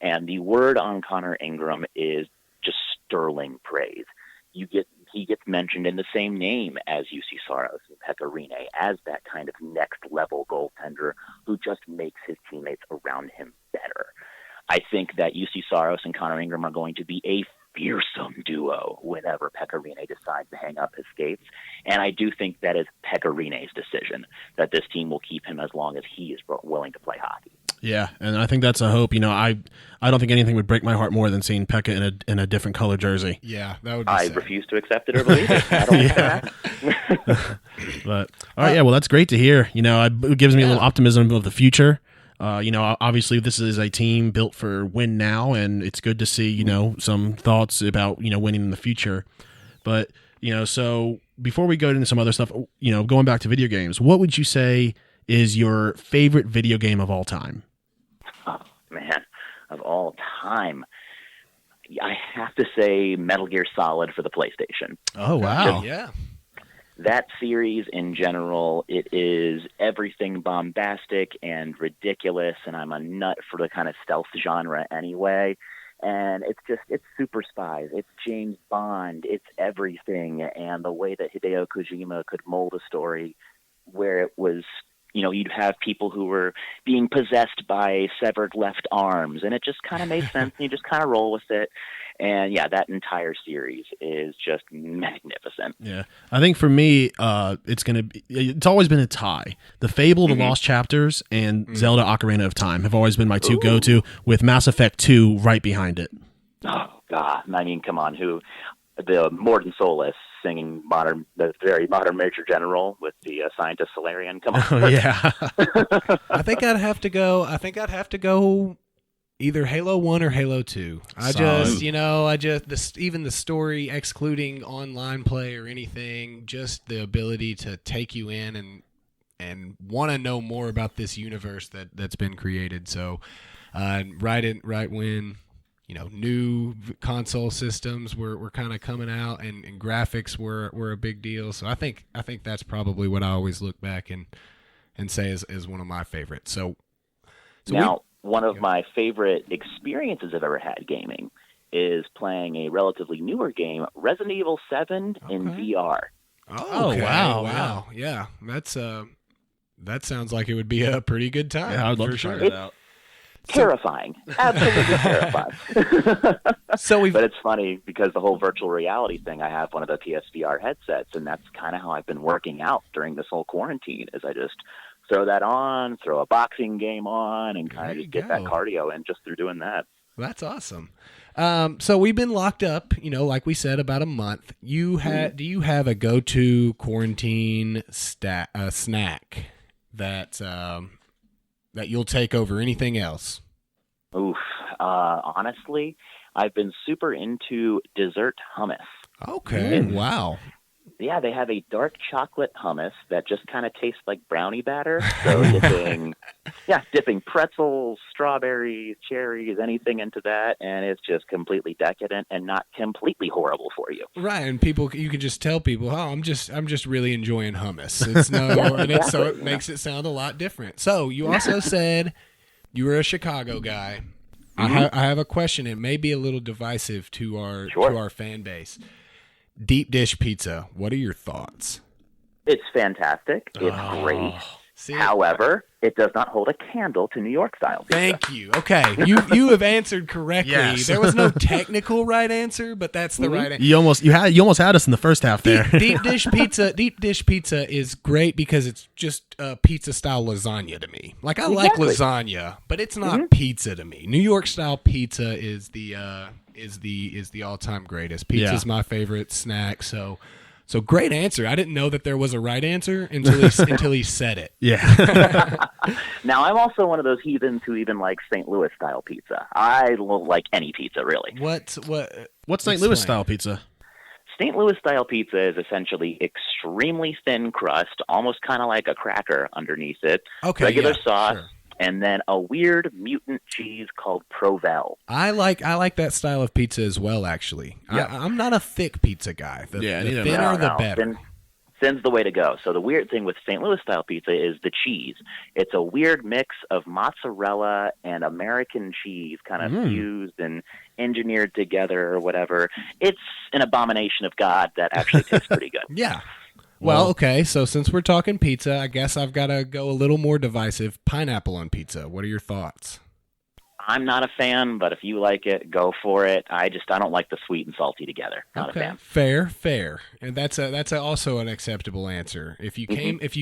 And the word on Connor Ingram is just sterling praise. He gets mentioned in the same name as UC Saros and Pekka Rinne as that kind of next level goaltender who just makes his teammates around him better. I I think that UC Saros and Connor Ingram are going to be a fearsome duo whenever Pecorine decides to hang up his skates. And I do think that is Pecorine's decision, that this team will keep him as long as he is willing to play hockey. Yeah, and I think that's a hope. I don't think anything would break my heart more than seeing Pekka in a different color jersey. Yeah, that would be I sad. refuse to accept it or believe it. I don't Yeah. But all right, well, that's great to hear. It gives me a little optimism of the future. Obviously this is a team built for win now, and it's good to see, some thoughts about, winning in the future. But, so before we go into some other stuff, going back to video games, what would you say is your favorite video game of all time? Oh, man, of all time. I have to say Metal Gear Solid for the PlayStation. Oh, wow. Yeah. That series in general, it is everything bombastic and ridiculous, and I'm a nut for the kind of stealth genre anyway. And it's super spies, it's James Bond, it's everything. And the way that Hideo Kojima could mold a story where it was, you'd have people who were being possessed by severed left arms, and it just kind of made sense, and you just kind of roll with it. And yeah, that entire series is just magnificent. Yeah, I think for me, it's always been a tie. The Fable, The Lost Chapters, and Zelda: Ocarina of Time have always been my two go-to, with Mass Effect 2 right behind it. Oh God, I mean, come on, the Morton Solus singing the very modern Major General with the scientist Solarian. Come on. Oh, yeah. I think I'd have to go either Halo 1 or Halo 2. Even the story, excluding online play or anything, just the ability to take you in and want to know more about this universe that's been created. So, right when new console systems were kind of coming out and graphics were a big deal. So I think that's probably what I always look back and say is one of my favorites. So now, one of my favorite experiences I've ever had gaming is playing a relatively newer game, Resident Evil 7 in VR. Oh, okay. Wow. Yeah. That sounds like it would be a pretty good time. Yeah, I'd love to try that out. Terrifying. Absolutely terrifying. So but it's funny because the whole virtual reality thing, I have one of the PSVR headsets, and that's kind of how I've been working out during this whole quarantine, is I just throw that on, throw a boxing game on, and kind of just get that cardio in just through doing that. That's awesome. So we've been locked up, like we said, about a month. Do you have a go-to quarantine snack that you'll take over anything else? Oof. Honestly, I've been super into dessert hummus. Okay. Wow. Yeah, they have a dark chocolate hummus that just kind of tastes like brownie batter. So dipping pretzels, strawberries, cherries, anything into that, and it's just completely decadent and not completely horrible for you. Right, and you can just tell people, "Oh, I'm just really enjoying hummus." It's so it makes it sound a lot different. So you also said you were a Chicago guy. I have a question. It may be a little divisive to our fan base. Deep dish pizza. What are your thoughts? It's fantastic. It's great. However, it does not hold a candle to New York style pizza. Thank you. Okay, you have answered correctly. Yes. There was no technical right answer, but that's the right answer. You almost had us in the first half there. Deep dish pizza is great because it's just pizza style lasagna to me. Like I like lasagna, but it's not pizza to me. New York style pizza is the all time greatest. Pizza's my favorite snack. So great answer. I didn't know that there was a right answer until he said it. Yeah. Now, I'm also one of those heathens who even likes St. Louis style pizza. I like any pizza, really. What's St. Louis style pizza? St. Louis style pizza is essentially extremely thin crust, almost kind of like a cracker underneath it. Okay, regular sauce. Sure. And then a weird mutant cheese called Provel. I like that style of pizza as well, actually. Yeah. I'm not a thick pizza guy. The thinner the better. Thin's the way to go. So the weird thing with St. Louis style pizza is the cheese. It's a weird mix of mozzarella and American cheese kind of fused and engineered together or whatever. It's an abomination of God that actually tastes pretty good. Yeah. Well, okay, so since we're talking pizza, I guess I've got to go a little more divisive. Pineapple on pizza. What are your thoughts? I'm not a fan, but if you like it, go for it. I don't like the sweet and salty together. Not a fan. Fair, and that's also an acceptable answer. If you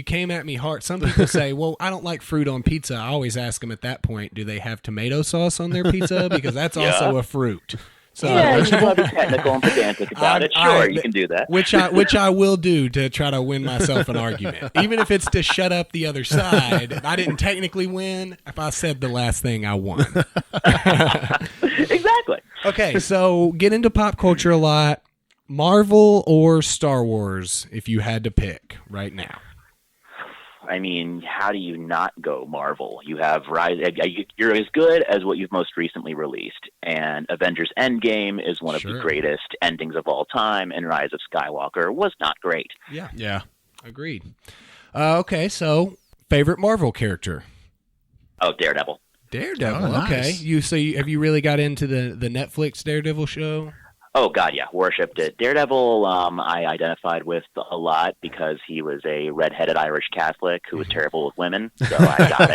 came at me hard, some people say, "Well, I don't like fruit on pizza." I always ask them at that point, do they have tomato sauce on their pizza? Because that's also a fruit. So, yeah, you want to be technical and pedantic about it. Sure, you can do that. Which I will do to try to win myself an argument. Even if it's to shut up the other side. I didn't technically win if I said the last thing I won. Exactly. Okay, so get into pop culture a lot. Marvel or Star Wars, if you had to pick right now? I mean, how do you not go Marvel? You have Rise. You're as good as what you've most recently released, and Avengers Endgame is one of the greatest endings of all time, and Rise of Skywalker was not great. Yeah, agreed. Okay, so favorite Marvel character? Oh, Daredevil. Daredevil. Oh, okay, nice. Have you really got into the Netflix Daredevil show? Oh, God, yeah. Worshipped it. Daredevil, I identified with a lot because he was a redheaded Irish Catholic who was terrible with women, so I got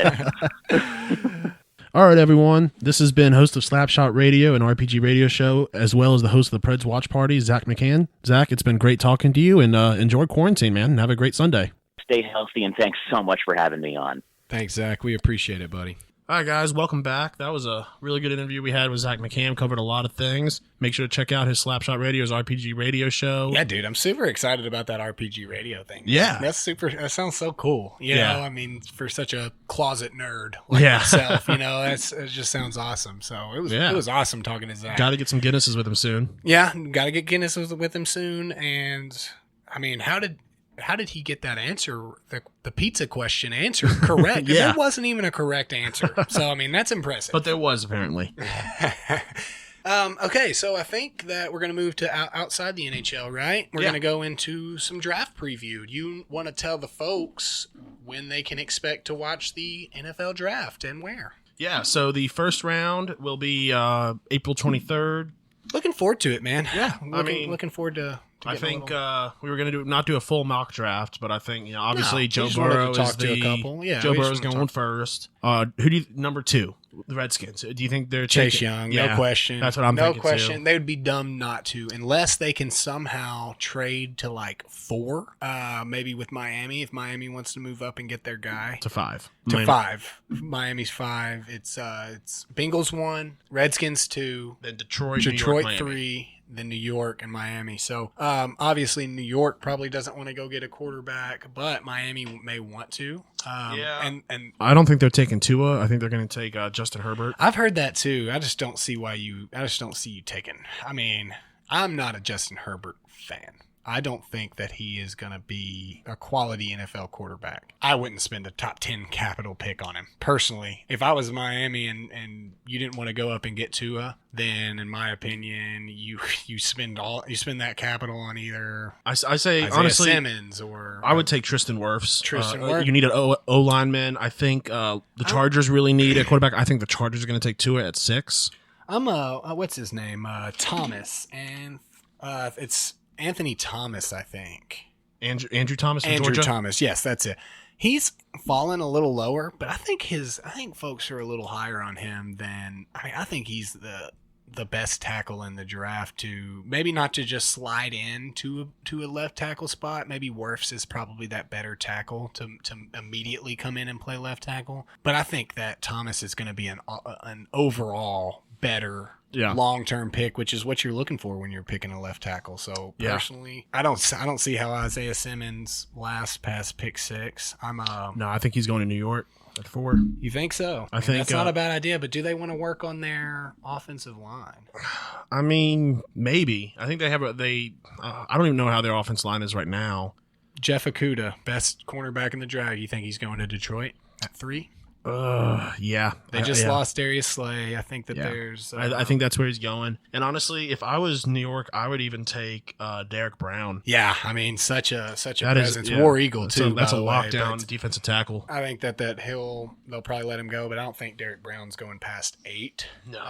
it. All right, everyone. This has been host of Slapshot Radio, an RPG radio show, as well as the host of the Preds Watch Party, Zach McCann. Zach, it's been great talking to you, and enjoy quarantine, man, and have a great Sunday. Stay healthy, and thanks so much for having me on. Thanks, Zach. We appreciate it, buddy. All right, guys, welcome back. That was a really good interview we had with Zach McCann. Covered a lot of things. Make sure to check out his Slapshot Radio's RPG radio show. Yeah, dude, I'm super excited about that RPG radio thing. Yeah. That sounds so cool. You know, I mean, for such a closet nerd like Yeah. myself, it just sounds awesome. So it was awesome talking to Zach. Got to get some Guinnesses with him soon. Yeah, got to get Guinness with him soon. And I mean, how did he get that answer, the pizza question answered correct? Yeah. There wasn't even a correct answer. So, I mean, that's impressive. But there was, apparently. Okay, so I think that we're going to move to outside the NHL, right? We're going to go into some draft preview. You want to tell the folks when they can expect to watch the NFL draft and where? Yeah, so the first round will be April 23rd. Looking forward to it, man. Yeah, looking forward to I think we were going to not do a full mock draft, but I think obviously Joe just wanted to Burrow talk is to a couple. Yeah, Joe we just Burrow's wanna going first. Who do you number 2? The Redskins. Do you think they're Chase taking, Young? Yeah, no question. That's what I'm thinking. No question. They would be dumb not to, unless they can somehow trade to like 4, maybe with Miami. If Miami wants to move up and get their guy to 5. to 5. Miami's 5. It's Bengals 1, Redskins 2, Then Detroit, Detroit New York, 3, then New York and Miami. So obviously New York probably doesn't want to go get a quarterback, but Miami may want to. And I don't think they're taking Tua. I think they're going to take Justin Herbert. I've heard that too. I just don't see you taking. I mean, I'm not a Justin Herbert fan. I don't think that he is going to be a quality NFL quarterback. I wouldn't spend a top 10 capital pick on him. Personally, if I was Miami and you didn't want to go up and get Tua, then in my opinion, you spend that capital on either I say, Isaiah honestly, Simmons or I would take Tristan Wirfs. Wirfs. You need an O lineman. I think the Chargers really need a quarterback. I think the Chargers are going to take Tua at 6. I'm what's his name? Thomas, and it's Anthony Thomas, I think. Andrew Thomas from Andrew Georgia? Thomas, yes, that's it. He's fallen a little lower, but I think folks are a little higher on him than I think he's the best tackle in the draft to maybe not to just slide in to a left tackle spot. Maybe Wirfs is probably that better tackle to immediately come in and play left tackle. But I think that Thomas is going to be an overall better long-term pick, which is what you're looking for when you're picking a left tackle. So personally, I don't see how Isaiah Simmons lasts past pick 6. No, I think he's going to New York at 4. You think so? I think that's not a bad idea, but do they want to work on their offensive line? I mean, maybe. I think they have I don't even know how their offensive line is right now. Jeff Okudah, best cornerback in the draft. You think he's going to Detroit at 3? Yeah. They just lost Darius Slay. I think that there's... I think that's where he's going. And honestly, if I was New York, I would even take Derek Brown. Yeah, I mean, such a presence. War Eagle, too. That's a lockdown defensive tackle. I think that they'll probably let him go, but I don't think Derek Brown's going past 8. No.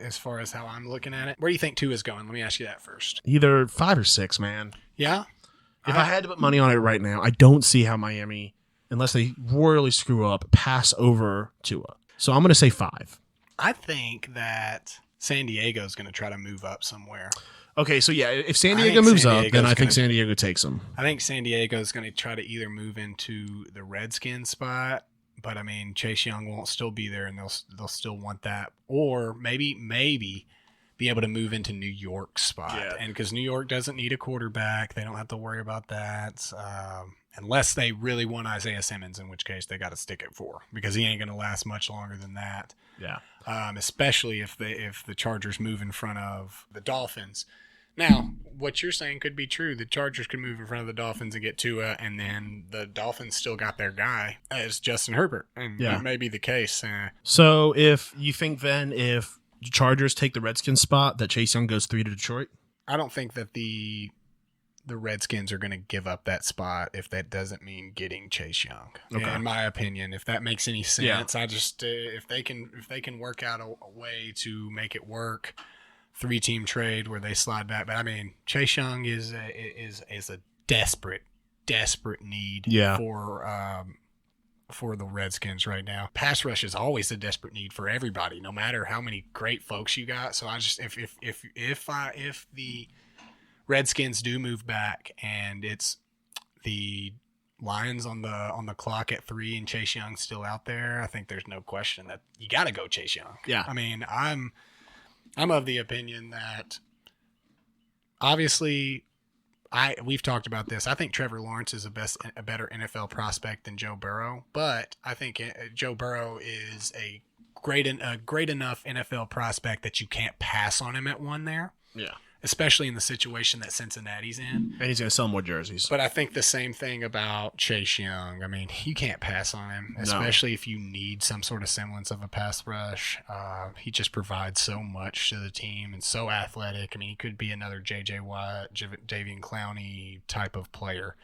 As far as how I'm looking at it. Where do you think 2 is going? Let me ask you that first. Either 5 or 6, man. Yeah? If I had to put money on it right now, I don't see how Miami... unless they royally screw up, pass over Tua. So I'm going to say 5. I think that San Diego's going to try to move up somewhere. Okay, so yeah, if San I Diego think moves San up, Diego's then I think gonna- San Diego takes them. I think San Diego's going to try to either move into the Redskins spot, but I mean Chase Young won't still be there, and they'll still want that, or maybe be able to move into New York's spot, and because New York doesn't need a quarterback, they don't have to worry about that, unless they really want Isaiah Simmons, in which case they got to stick at 4 because he ain't going to last much longer than that. Yeah, especially if the Chargers move in front of the Dolphins. Now, what you're saying could be true. The Chargers could move in front of the Dolphins and get Tua, and then the Dolphins still got their guy as Justin Herbert, and that may be the case. So if you think then if the Chargers take the Redskins spot, that Chase Young goes 3 to Detroit? I don't think that the Redskins are going to give up that spot if that doesn't mean getting Chase Young. Okay. In my opinion, if that makes any sense, I just if they can work out a way to make it work. 3-team trade where they slide back, but I mean Chase Young is a desperate need for the Redskins right now. Pass rush is always a desperate need for everybody, no matter how many great folks you got. So I just if the Redskins do move back and it's the Lions on the clock at 3 and Chase Young's still out there, I think there's no question that you got to go Chase Young. Yeah, I mean I'm of the opinion that obviously we've talked about this. I think Trevor Lawrence is a better NFL prospect than Joe Burrow, but I think Joe Burrow is a great enough NFL prospect that you can't pass on him at 1 there. Yeah. Especially in the situation that Cincinnati's in. And he's going to sell more jerseys. But I think the same thing about Chase Young. I mean, you can't pass on him, especially if you need some sort of semblance of a pass rush. He just provides so much to the team and so athletic. I mean, he could be another J.J. Watt, Davian Clowney type of player.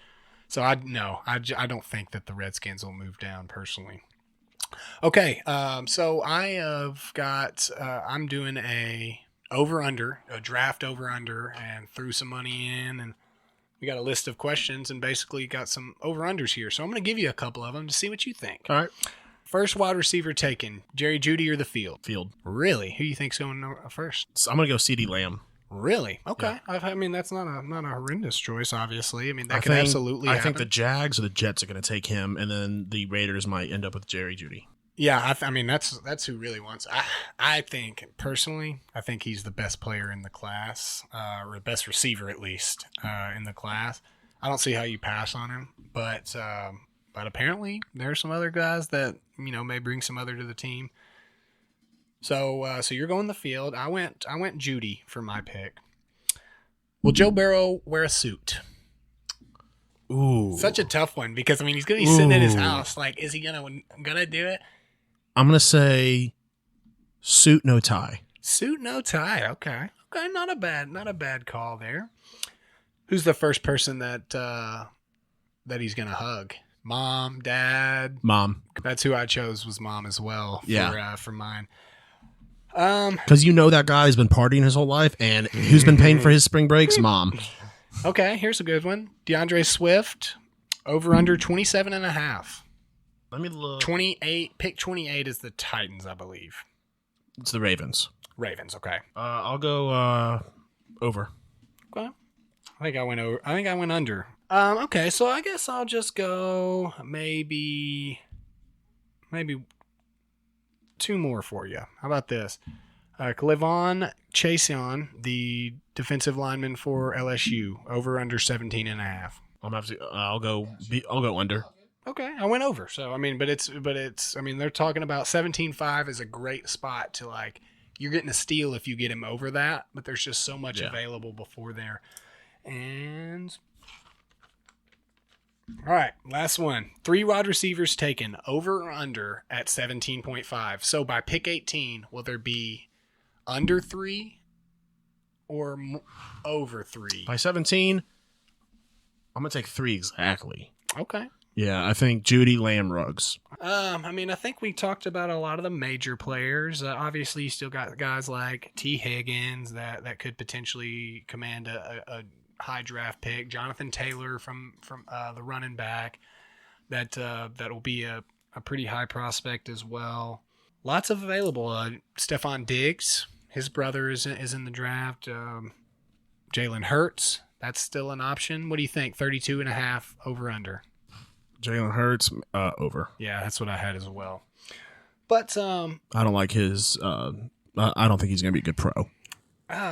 So I don't think that the Redskins will move down personally. Okay, so I have got I'm doing a draft over-under, and threw some money in, and we got a list of questions and basically got some over-unders here. So I'm going to give you a couple of them to see what you think. All right. First wide receiver taken, Jerry Jeudy or the Field? Field. Really? Who do you think's going first? So I'm going to go CeeDee Lamb. Really? Okay. Yeah. I mean, that's not a horrendous choice, obviously. I mean, that could think, absolutely happen. I think the Jags or the Jets are going to take him, and then the Raiders might end up with Jerry Jeudy. Yeah, I mean that's who really wants. I think personally, I think he's the best player in the class, or the best receiver at least in the class. I don't see how you pass on him, but apparently there are some other guys that may bring some other to the team. So you're going the Field. I went Jeudy for my pick. Will Joe Burrow wear a suit? Ooh, such a tough one because I mean he's gonna be sitting at his house. Like, is he gonna do it? I'm going to say suit, no tie. Suit, no tie. Okay. Not a bad call there. Who's the first person that he's going to hug? Mom, dad? Mom. That's who I chose, was mom as well for mine. Because that guy's been partying his whole life, and who's been paying for his spring breaks? Mom. Okay, here's a good one. DeAndre Swift, over under 27.5. Let me look. 28. Pick 28 is the Titans, I believe. It's the Ravens. Ravens, okay. I'll go over. Okay. I think I went under. Okay, so I guess I'll just go maybe 2 more for you. How about this? Clevon Chason, the defensive lineman for LSU, over under 17.5. I'll go under. Okay, I went over. So I mean, but it's I mean, they're talking about 17.5 is a great spot to you're getting a steal if you get him over that, but there's just so much available before there. And all right, last one. 3 wide receivers taken, over or under at 17.5. So by pick 18, will there be under 3 or over 3? By 17, I'm going to take 3 exactly. Okay. Yeah, I think Jeudy, Lamb, Ruggs. I mean, I think we talked about a lot of the major players. Obviously, you still got guys like T. Higgins that could potentially command a high draft pick. Jonathan Taylor from the running back that will be a pretty high prospect as well. lots of available. Stephon Diggs, his brother is in the draft. Jalen Hurts, that's still an option. What do you think? 32.5 over under. Jalen Hurts, over. Yeah, that's what I had as well. But I don't like his. I don't think he's going to be a good pro.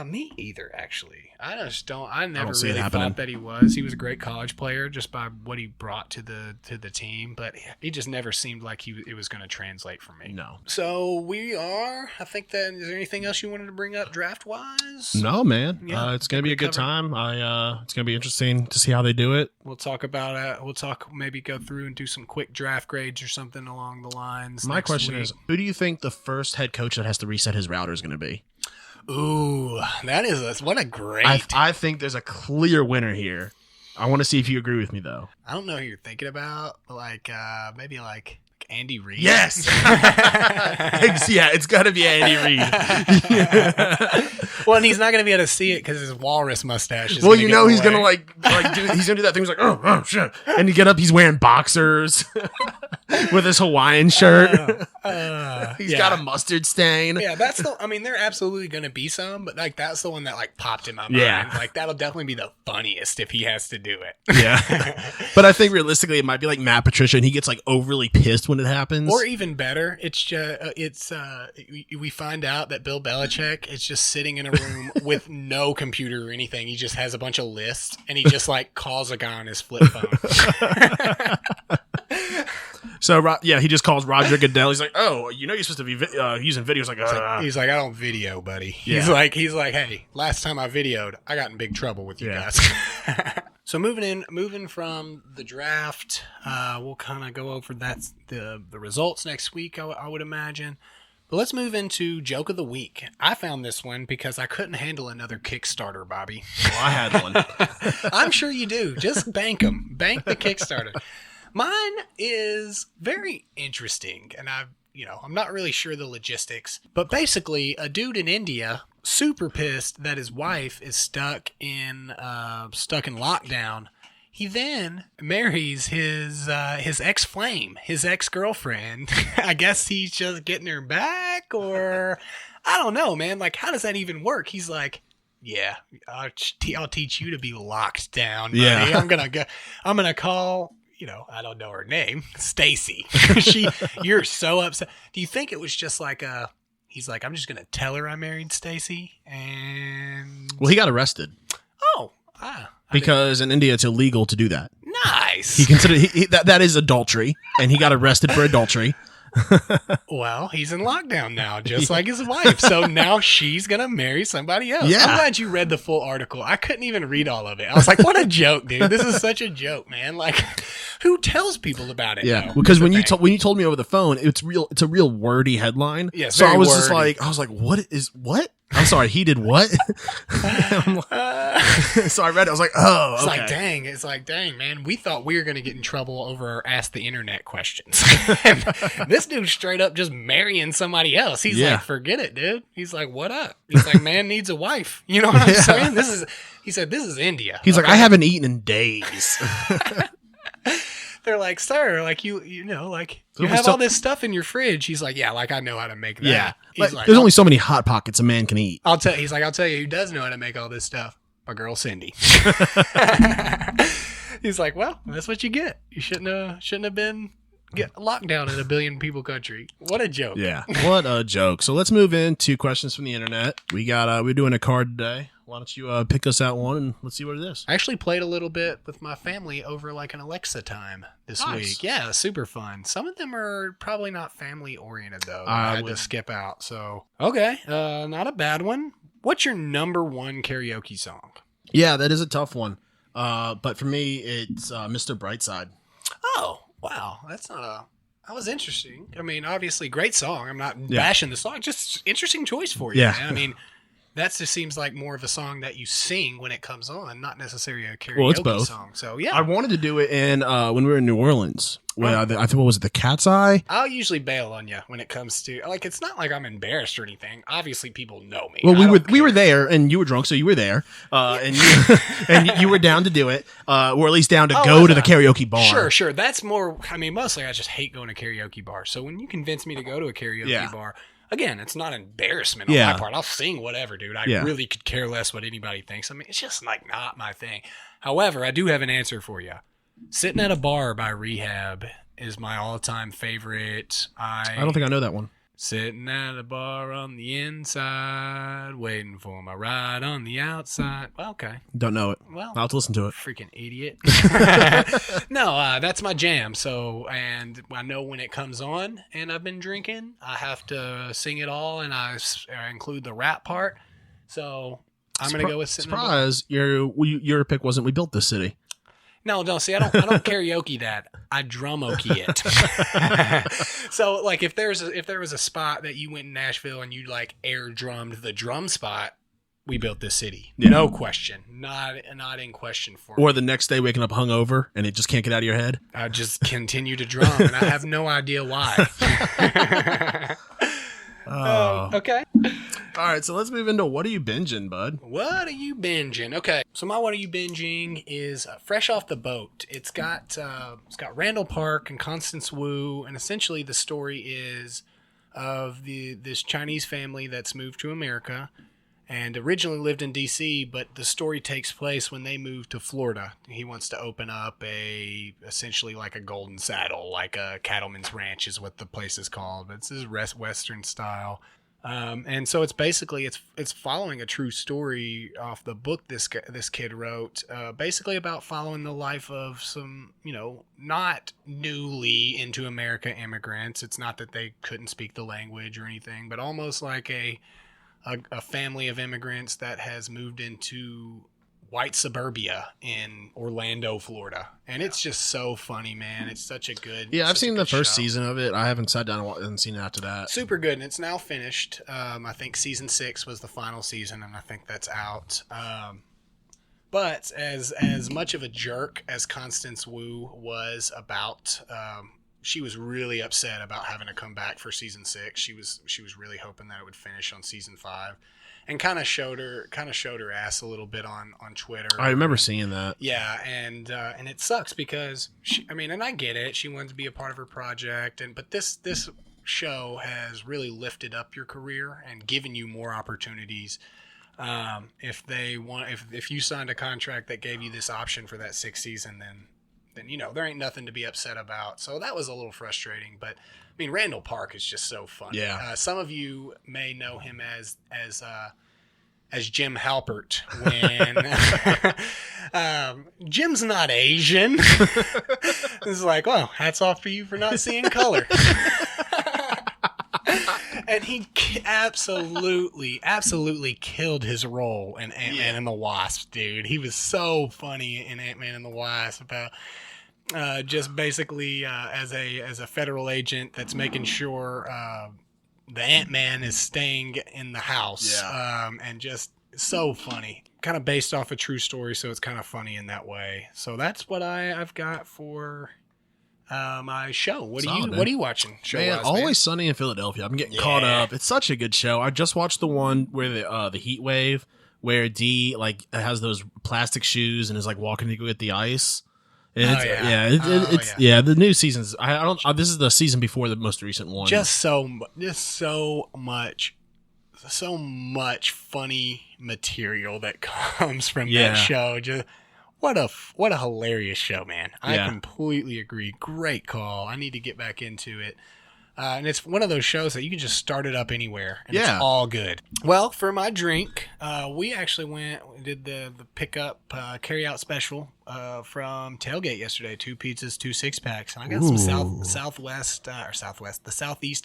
Me either, actually. I just don't. I never see it really happening. thought that he was. He was a great college player just by what he brought to the team, but he just never seemed like it was going to translate for me. No. So we are. I think that. Is there anything else you wanted to bring up draft wise? No, man. Yeah, It's going to be a good covered. time. It's going to be interesting to see how they do it. We'll talk about it. We'll maybe go through and do some quick draft grades or something along the lines. My next question week. is, who do you think the first head coach that has to reset his router is going to be? Ooh, what a great. I think there's a clear winner here. I want to see if you agree with me, though. I don't know who you're thinking about, but maybe like Andy Reid. Yes. Yeah, it's got to be Andy Reid. Well, and he's not going to be able to see it because his walrus mustache is Well, gonna you get know in the he's gonna way. he's gonna do that thing. He's like, oh shit, and you get up, he's wearing boxers with his Hawaiian shirt. He's yeah. got a mustard stain. Yeah, they're absolutely going to be some, but like that's the one that like popped in my mind. Yeah. Like that'll definitely be the funniest if he has to do it. Yeah. But I think realistically, it might be like Matt Patricia, and he gets like overly pissed when it happens. Or even better, we find out that Bill Belichick is just sitting in a room with no computer or anything. He just has a bunch of lists, and he just like calls a guy on his flip phone. So he just calls Roger Goodell. He's like, "Oh, you're supposed to be using videos." He's like, I don't video, buddy. Yeah. He's like, hey, last time I videoed, I got in big trouble with you guys. So moving from the draft, we'll kind of go over the results next week. I would imagine. But let's move into Joke of the Week. I found this one because I couldn't handle another Kickstarter, Bobby. Well, I had one. I'm sure you do. Just bank them. Bank the Kickstarter. Mine is very interesting, and I'm not really sure the logistics. But basically, a dude in India, super pissed that his wife is stuck in lockdown. He then marries his ex-flame, his ex-girlfriend. I guess he's just getting her back, or I don't know, man. Like, how does that even work? He's like, yeah, I'll teach you to be locked down, buddy. Yeah. I'm gonna call, I don't know her name, Stacy. You're so upset. Do you think it was just like he's like, I'm just gonna tell her I married Stacy, and Well, he got arrested because in India it's illegal to do that. nice. He considered that is adultery, and he got arrested for adultery. Well, he's in lockdown now, just like his wife. So now she's going to marry somebody else. Yeah. I'm glad you read the full article. I couldn't even read all of it. I was like, what a joke, dude. This is such a joke, man. Like, who tells people about it? Yeah, though? because when That's the you told me over the phone, it's a real wordy headline. Yeah, it's so I very was just wordy. like, what? I'm sorry, he did what? I'm like- so I read it. I was like, oh, It's okay. like, dang, man. We thought we were going to get in trouble over our Ask the Internet questions. And this dude's straight up just marrying somebody else. He's Yeah. like, forget it, dude. He's like, what up? He's like, man needs a wife. You know what I'm Yeah. saying? He said, this is India. He's like, Okay? I haven't eaten in days. They're like, sir, like you know, like you There's have so- all this stuff in your fridge. He's like, yeah, like I know how to make that. Yeah, He's like, there's only so many hot pockets a man can eat. I'll tell you who does know how to make all this stuff. My girl Cindy. He's like, well, that's what you get. You shouldn't have been locked down in a billion people country. What a joke. Yeah, what a joke. So let's move into questions from the internet. We're doing a card today. Why don't you pick us out one and let's see what it is. I actually played a little bit with my family over like an Alexa time this Nice. week. Yeah, super fun. Some of them are probably not family oriented though. I I had would- to skip out. So okay, not a bad one. What's your number one karaoke song? Yeah, that is a tough one. But for me, it's Mr. Brightside. Oh wow, that was interesting. I mean, obviously, great song. I'm not Yeah. bashing the song. Just interesting choice for you. Yeah. Man. I mean, That just seems like more of a song that you sing when it comes on, not necessarily a karaoke Well, it's both. song. So yeah, I wanted to do it in when we were in New Orleans. When I think what was it, the Cat's Eye? I'll usually bail on you when it comes to like. It's not like I'm embarrassed or anything. Obviously, people know me. Well, we were there, and you were drunk, so you were there, and you were down to do it, or at least down to go to the karaoke bar. Sure. That's more. I mean, mostly I just hate going to karaoke bars. So when you convince me to go to a karaoke bar, again, it's not embarrassment on my part. I'll sing whatever, dude. I really could care less what anybody thinks. I mean, it's just like not my thing. However, I do have an answer for you. Sitting at a Bar by Rehab is my all-time favorite. I don't think I know that one. Sitting at a bar on the inside, waiting for my ride on the outside. Well, okay. Don't know it. Well, I'll have to listen to it. Freaking idiot. No, that's my jam. So, and I know when it comes on and I've been drinking, I have to sing it all, and I include the rap part. So I'm going to go with Sitting at a Bar. Surprise, your pick wasn't We Built This City. No, see, I don't karaoke that. I drumoke it. So, like, if there was a spot that you went in Nashville and you like air drummed the drum spot, We Built This City. Yeah. No question, not in question for me. Or the next day waking up hungover and it just can't get out of your head. I just continue to drum, and I have no idea why. Okay. All right, so let's move into what are you binging, bud? What are you binging? Okay, so my what are you binging is Fresh Off the Boat. It's got Randall Park and Constance Wu, and essentially the story is of this Chinese family that's moved to America and originally lived in D.C., but the story takes place when they moved to Florida. He wants to open up essentially like a Golden Saddle, like a cattleman's ranch is what the place is called, but it's this Western style. And so it's basically it's following a true story off the book this kid wrote, basically about following the life of some, not newly into America immigrants. It's not that they couldn't speak the language or anything, but almost like a family of immigrants that has moved into white suburbia in Orlando, Florida. And it's just so funny, man. It's such a good I've seen the first show. Season of it. I haven't sat down and seen it after that. Super good, and it's now finished. I think season 6 was the final season, and I think that's out. But as much of a jerk as Constance Wu was about she was really upset about having to come back for season 6. She was really hoping that it would finish on season 5, and kind of showed her ass a little bit on Twitter. I remember seeing that. Yeah, and it sucks because and I get it. She wanted to be a part of her project, but this show has really lifted up your career and given you more opportunities. If you signed a contract that gave you this option for that 6th season, then there ain't nothing to be upset about. So that was a little frustrating, but Randall Park is just so funny. Yeah. Some of you may know him as Jim Halpert when Jim's not Asian. It's like, well, hats off to you for not seeing color. And he absolutely killed his role in Ant-Man and the Wasp, dude. He was so funny in Ant-Man and the Wasp about just basically as a federal agent that's making sure the Ant-Man is staying in the house. Yeah. And just so funny. Kind of based off a true story, so it's kind of funny in that way. So that's what I've got for my show. What are you watching? Always Sunny in Philadelphia. I'm getting caught up. It's such a good show. I just watched the one where the heat wave, where Dee has those plastic shoes and is walking to go get the ice. The new seasons. I don't. This is the season before the most recent one. Just so much funny material that comes from that show. Just what a hilarious show, man. I completely agree. Great call. I need to get back into it. And it's one of those shows that you can just start it up anywhere, and it's all good. Well, for my drink, we actually did the pickup carry-out special from tailgate yesterday. 2 pizzas, 2 6-packs, and I got some Southeast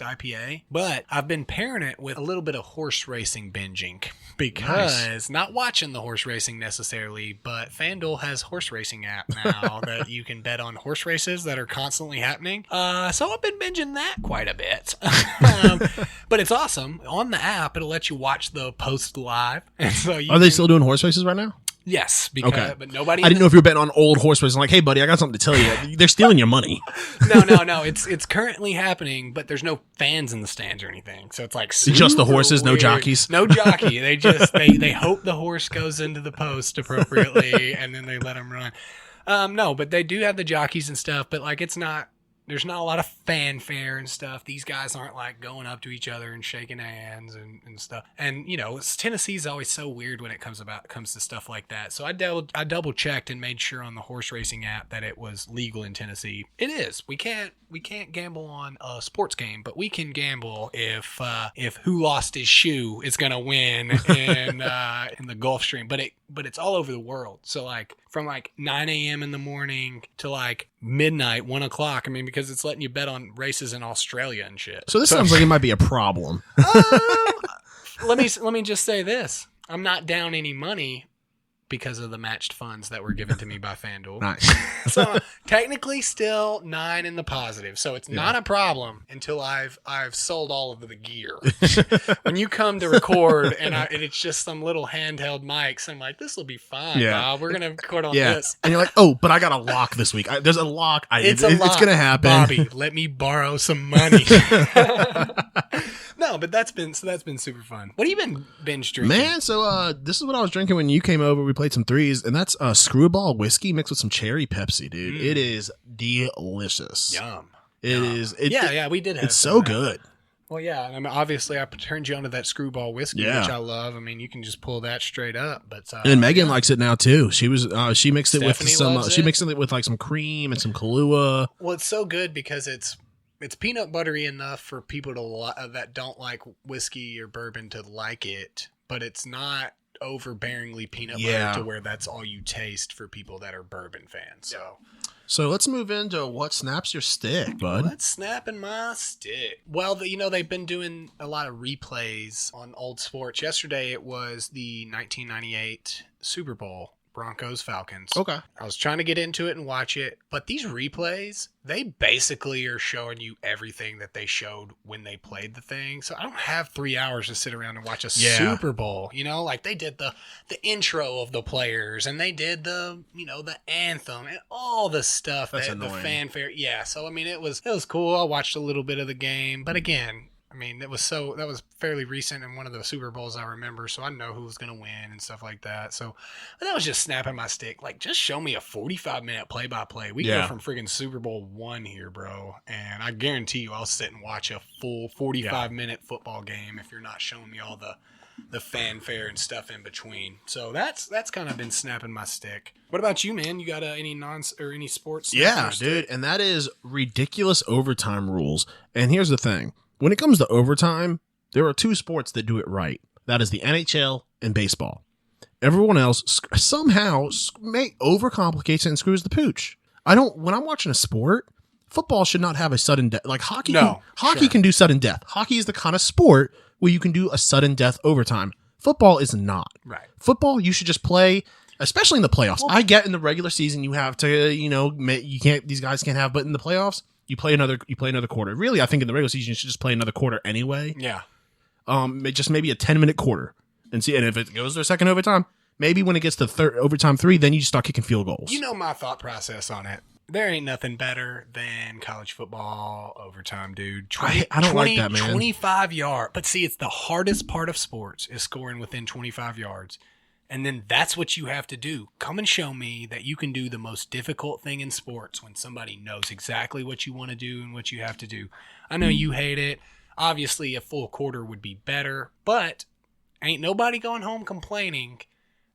IPA. But I've been pairing it with a little bit of horse racing binging because not watching the horse racing necessarily, but FanDuel has horse racing app now that you can bet on horse races that are constantly happening. So I've been binging that quite a bit. But it's awesome. On the app, it'll let you watch the post live. And so Are they still doing horse races right now? Yes, because but nobody. I didn't know if you were betting on old horse races. I'm like, hey, buddy, I got something to tell you. They're stealing your money. No. It's currently happening, but there's no fans in the stands or anything. So it's like just the horses, weird. no jockeys. No jockey. They just they hope the horse goes into the post appropriately, and then they let him run. No, but they do have the jockeys and stuff. But like, there's not a lot of fanfare and stuff. These guys aren't like going up to each other and shaking hands and stuff. And Tennessee's always so weird when it comes to stuff like that. So I double checked and made sure on the horse racing app that it was legal in Tennessee. It is. We can't gamble on a sports game, but we can gamble if who lost his shoe is gonna win in the Gulf Stream. But it's all over the world. So like from like 9 a.m. in the morning to like midnight, 1 o'clock. I mean, because it's letting you bet on races in Australia and shit. So this sounds like it might be a problem. Let me just say this: I'm not down any money because of the matched funds that were given to me by FanDuel. Nice. So technically still 9 in the positive. So it's not a problem until I've sold all of the gear. When you come to record and it's just some little handheld mics, I'm like, this will be fine, Bob. We're going to record on this. And you're like, oh, but I got a lock this week. There's a lock. It's going to happen. Bobby, let me borrow some money. No, but that's been super fun. What have you been binge drinking? Man, so this is what I was drinking when you came over. We played some threes, and that's Screwball whiskey mixed with some cherry Pepsi, dude. It is delicious. Yum. It is. We did have it's so good. Well, yeah. I mean, obviously, I turned you onto that Screwball whiskey, which I love. I mean, you can just pull that straight up. But and Megan likes it now too. She mixed it with some. Loves she it? mixed it with like some cream and some Kahlua. Well, it's so good because it's peanut buttery enough for people that don't like whiskey or bourbon to like it, but it's not overbearingly peanut butter to where that's all you taste for people that are bourbon fans. So let's move into what snaps your stick, bud. What's snapping my stick? Well, they've been doing a lot of replays on old sports. Yesterday it was the 1998 Super Bowl. Broncos Falcons. Okay. I was trying to get into it and watch it, but these replays, they basically are showing you everything that they showed when they played the thing. So I don't have 3 hours to sit around and watch a Super Bowl. Like they did the intro of the players and they did the anthem and all the stuff. That's the annoying. fanfare. Yeah. So I mean it was cool. I watched a little bit of the game, but again, I mean, that was fairly recent in one of the Super Bowls I remember, so I know who was going to win and stuff like that. So that was just snapping my stick. Like, just show me a 45-minute play-by-play. We go from friggin' Super Bowl I here, bro, and I guarantee you I'll sit and watch a full 45-minute football game if you're not showing me all the fanfare and stuff in between. So that's kind of been snapping my stick. What about you, man? You got any sports? Yeah, dude, and that is ridiculous overtime rules. And here's the thing. When it comes to overtime, there are 2 sports that do it right. That is the NHL and baseball. Everyone else somehow overcomplicates it and screws the pooch. When I'm watching a sport, football should not have a sudden death. Like hockey, can do sudden death. Hockey is the kind of sport where you can do a sudden death overtime. Football is not. Right. Football, you should just play, especially in the playoffs. I get in the regular season you have to, you can't. These guys can't have, but in the playoffs. You play another quarter. Really, I think in the regular season you should just play another quarter anyway. Yeah. Just maybe a 10-minute quarter and see. And if it goes to a second overtime, maybe when it gets to overtime 3, then you just start kicking field goals. You know my thought process on it. There ain't nothing better than college football overtime, dude. I don't like that, man. 25 yards. But see, it's the hardest part of sports is scoring within 25 yards. And then that's what you have to do. Come and show me that you can do the most difficult thing in sports when somebody knows exactly what you want to do and what you have to do. I know you hate it. Obviously, a full quarter would be better, but ain't nobody going home complaining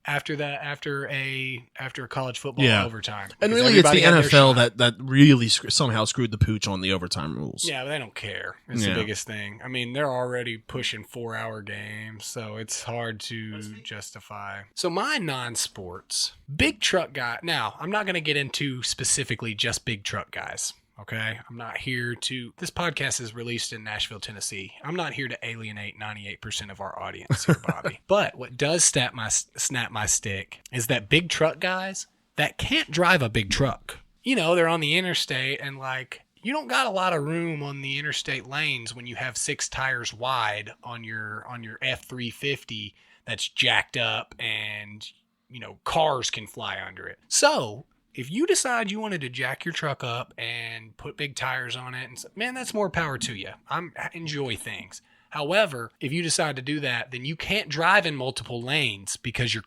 after a college football overtime. And Because really, it's the everybody had their NFL shot. that really somehow screwed the pooch on the overtime rules. Yeah, but they don't care. It's the biggest thing. I mean, they're already pushing 4-hour games, so it's hard to justify. So my non-sports, big truck guy. Now, I'm not going to get into specifically just big truck guys. Okay, I'm not here to. This podcast is released in Nashville, Tennessee. I'm not here to alienate 98% of our audience here, Bobby. But what does snap my stick is that big truck guys that can't drive a big truck. You know, they're on the interstate and like you don't got a lot of room on the interstate lanes when you have 6 tires wide on your F-350 that's jacked up and you know cars can fly under it. So if you decide you wanted to jack your truck up and put big tires on it, and man, that's more power to you. I enjoy things. However, if you decide to do that, then you can't drive in multiple lanes because your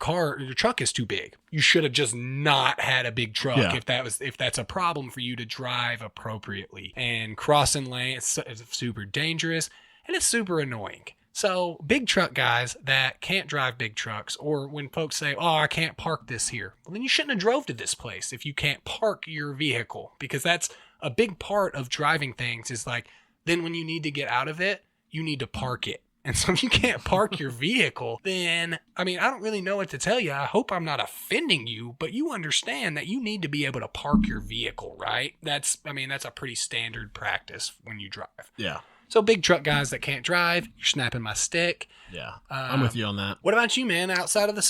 truck is too big. You should have just not had a big truck if that's a problem for you to drive appropriately. And crossing lanes is super dangerous and it's super annoying. So big truck guys that can't drive big trucks, or when folks say, oh, I can't park this here, well, then you shouldn't have drove to this place if you can't park your vehicle, because that's a big part of driving things is like, then when you need to get out of it, you need to park it. And so if you can't park your vehicle, then, I mean, I don't really know what to tell you. I hope I'm not offending you, but you understand that you need to be able to park your vehicle, right? That's a pretty standard practice when you drive. Yeah. So big truck guys that can't drive, you're snapping my stick. Yeah, I'm with you on that. What about you, man? Outside of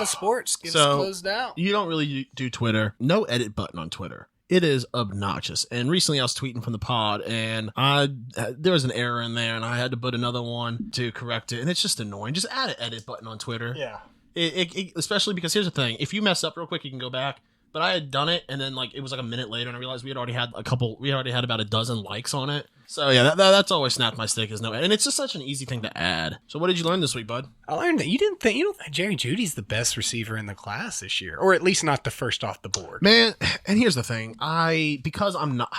sports, get us closed out. You don't really do Twitter. No edit button on Twitter. It is obnoxious. And recently I was tweeting from the pod and there was an error in there and I had to put another one to correct it. And it's just annoying. Just add an edit button on Twitter. Yeah. It especially because here's the thing. If you mess up real quick, you can go back. But I had done it and then like it was like a minute later and I realized we already had about a dozen likes on it. So yeah, that's always snapped my stick is no edit. And it's just such an easy thing to add. So what did you learn this week, bud? I learned that you don't think Jerry Jeudy's the best receiver in the class this year, or at least not the first off the board. Man, and here's the thing. I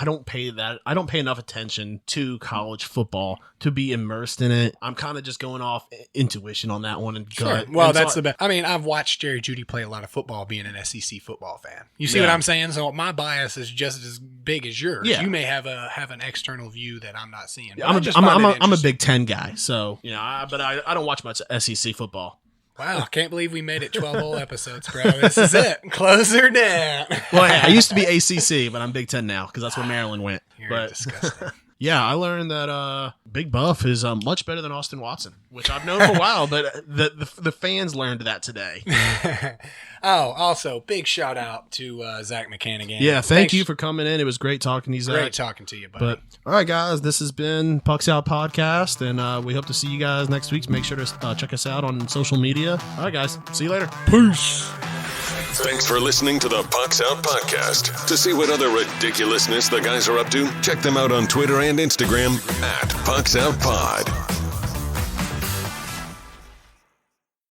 don't pay enough attention to college football to be immersed in it. I'm kind of just going off intuition on that one and gut. Sure. Well, that's the best. I mean, I've watched Jerry Jeudy play a lot of football being an SEC football fan. You see what I'm saying? So my bias is just as big as yours. Yeah. You may have an external view that I'm not seeing. I'm a Big Ten guy, so you know, but I don't watch much SEC football. Wow, I can't believe we made it 12 whole episodes, bro. This is it. Close her down. Well, hey, I used to be ACC, but I'm Big Ten now because that's where Maryland went. You're disgusting. Yeah, I learned that Big Buff is much better than Austin Watson, which I've known for a while, but the fans learned that today. Oh, also, big shout out to Zach McCann again. Yeah, thank you for coming in. It was great talking to you, Zach. Great talking to you, buddy. But all right, guys, this has been Pucks Out Podcast, and we hope to see you guys next week. So make sure to check us out on social media. All right, guys, see you later. Peace. Thanks for listening to the Pucks Out Podcast. To see what other ridiculousness the guys are up to, check them out on Twitter and Instagram @PucksOutPod.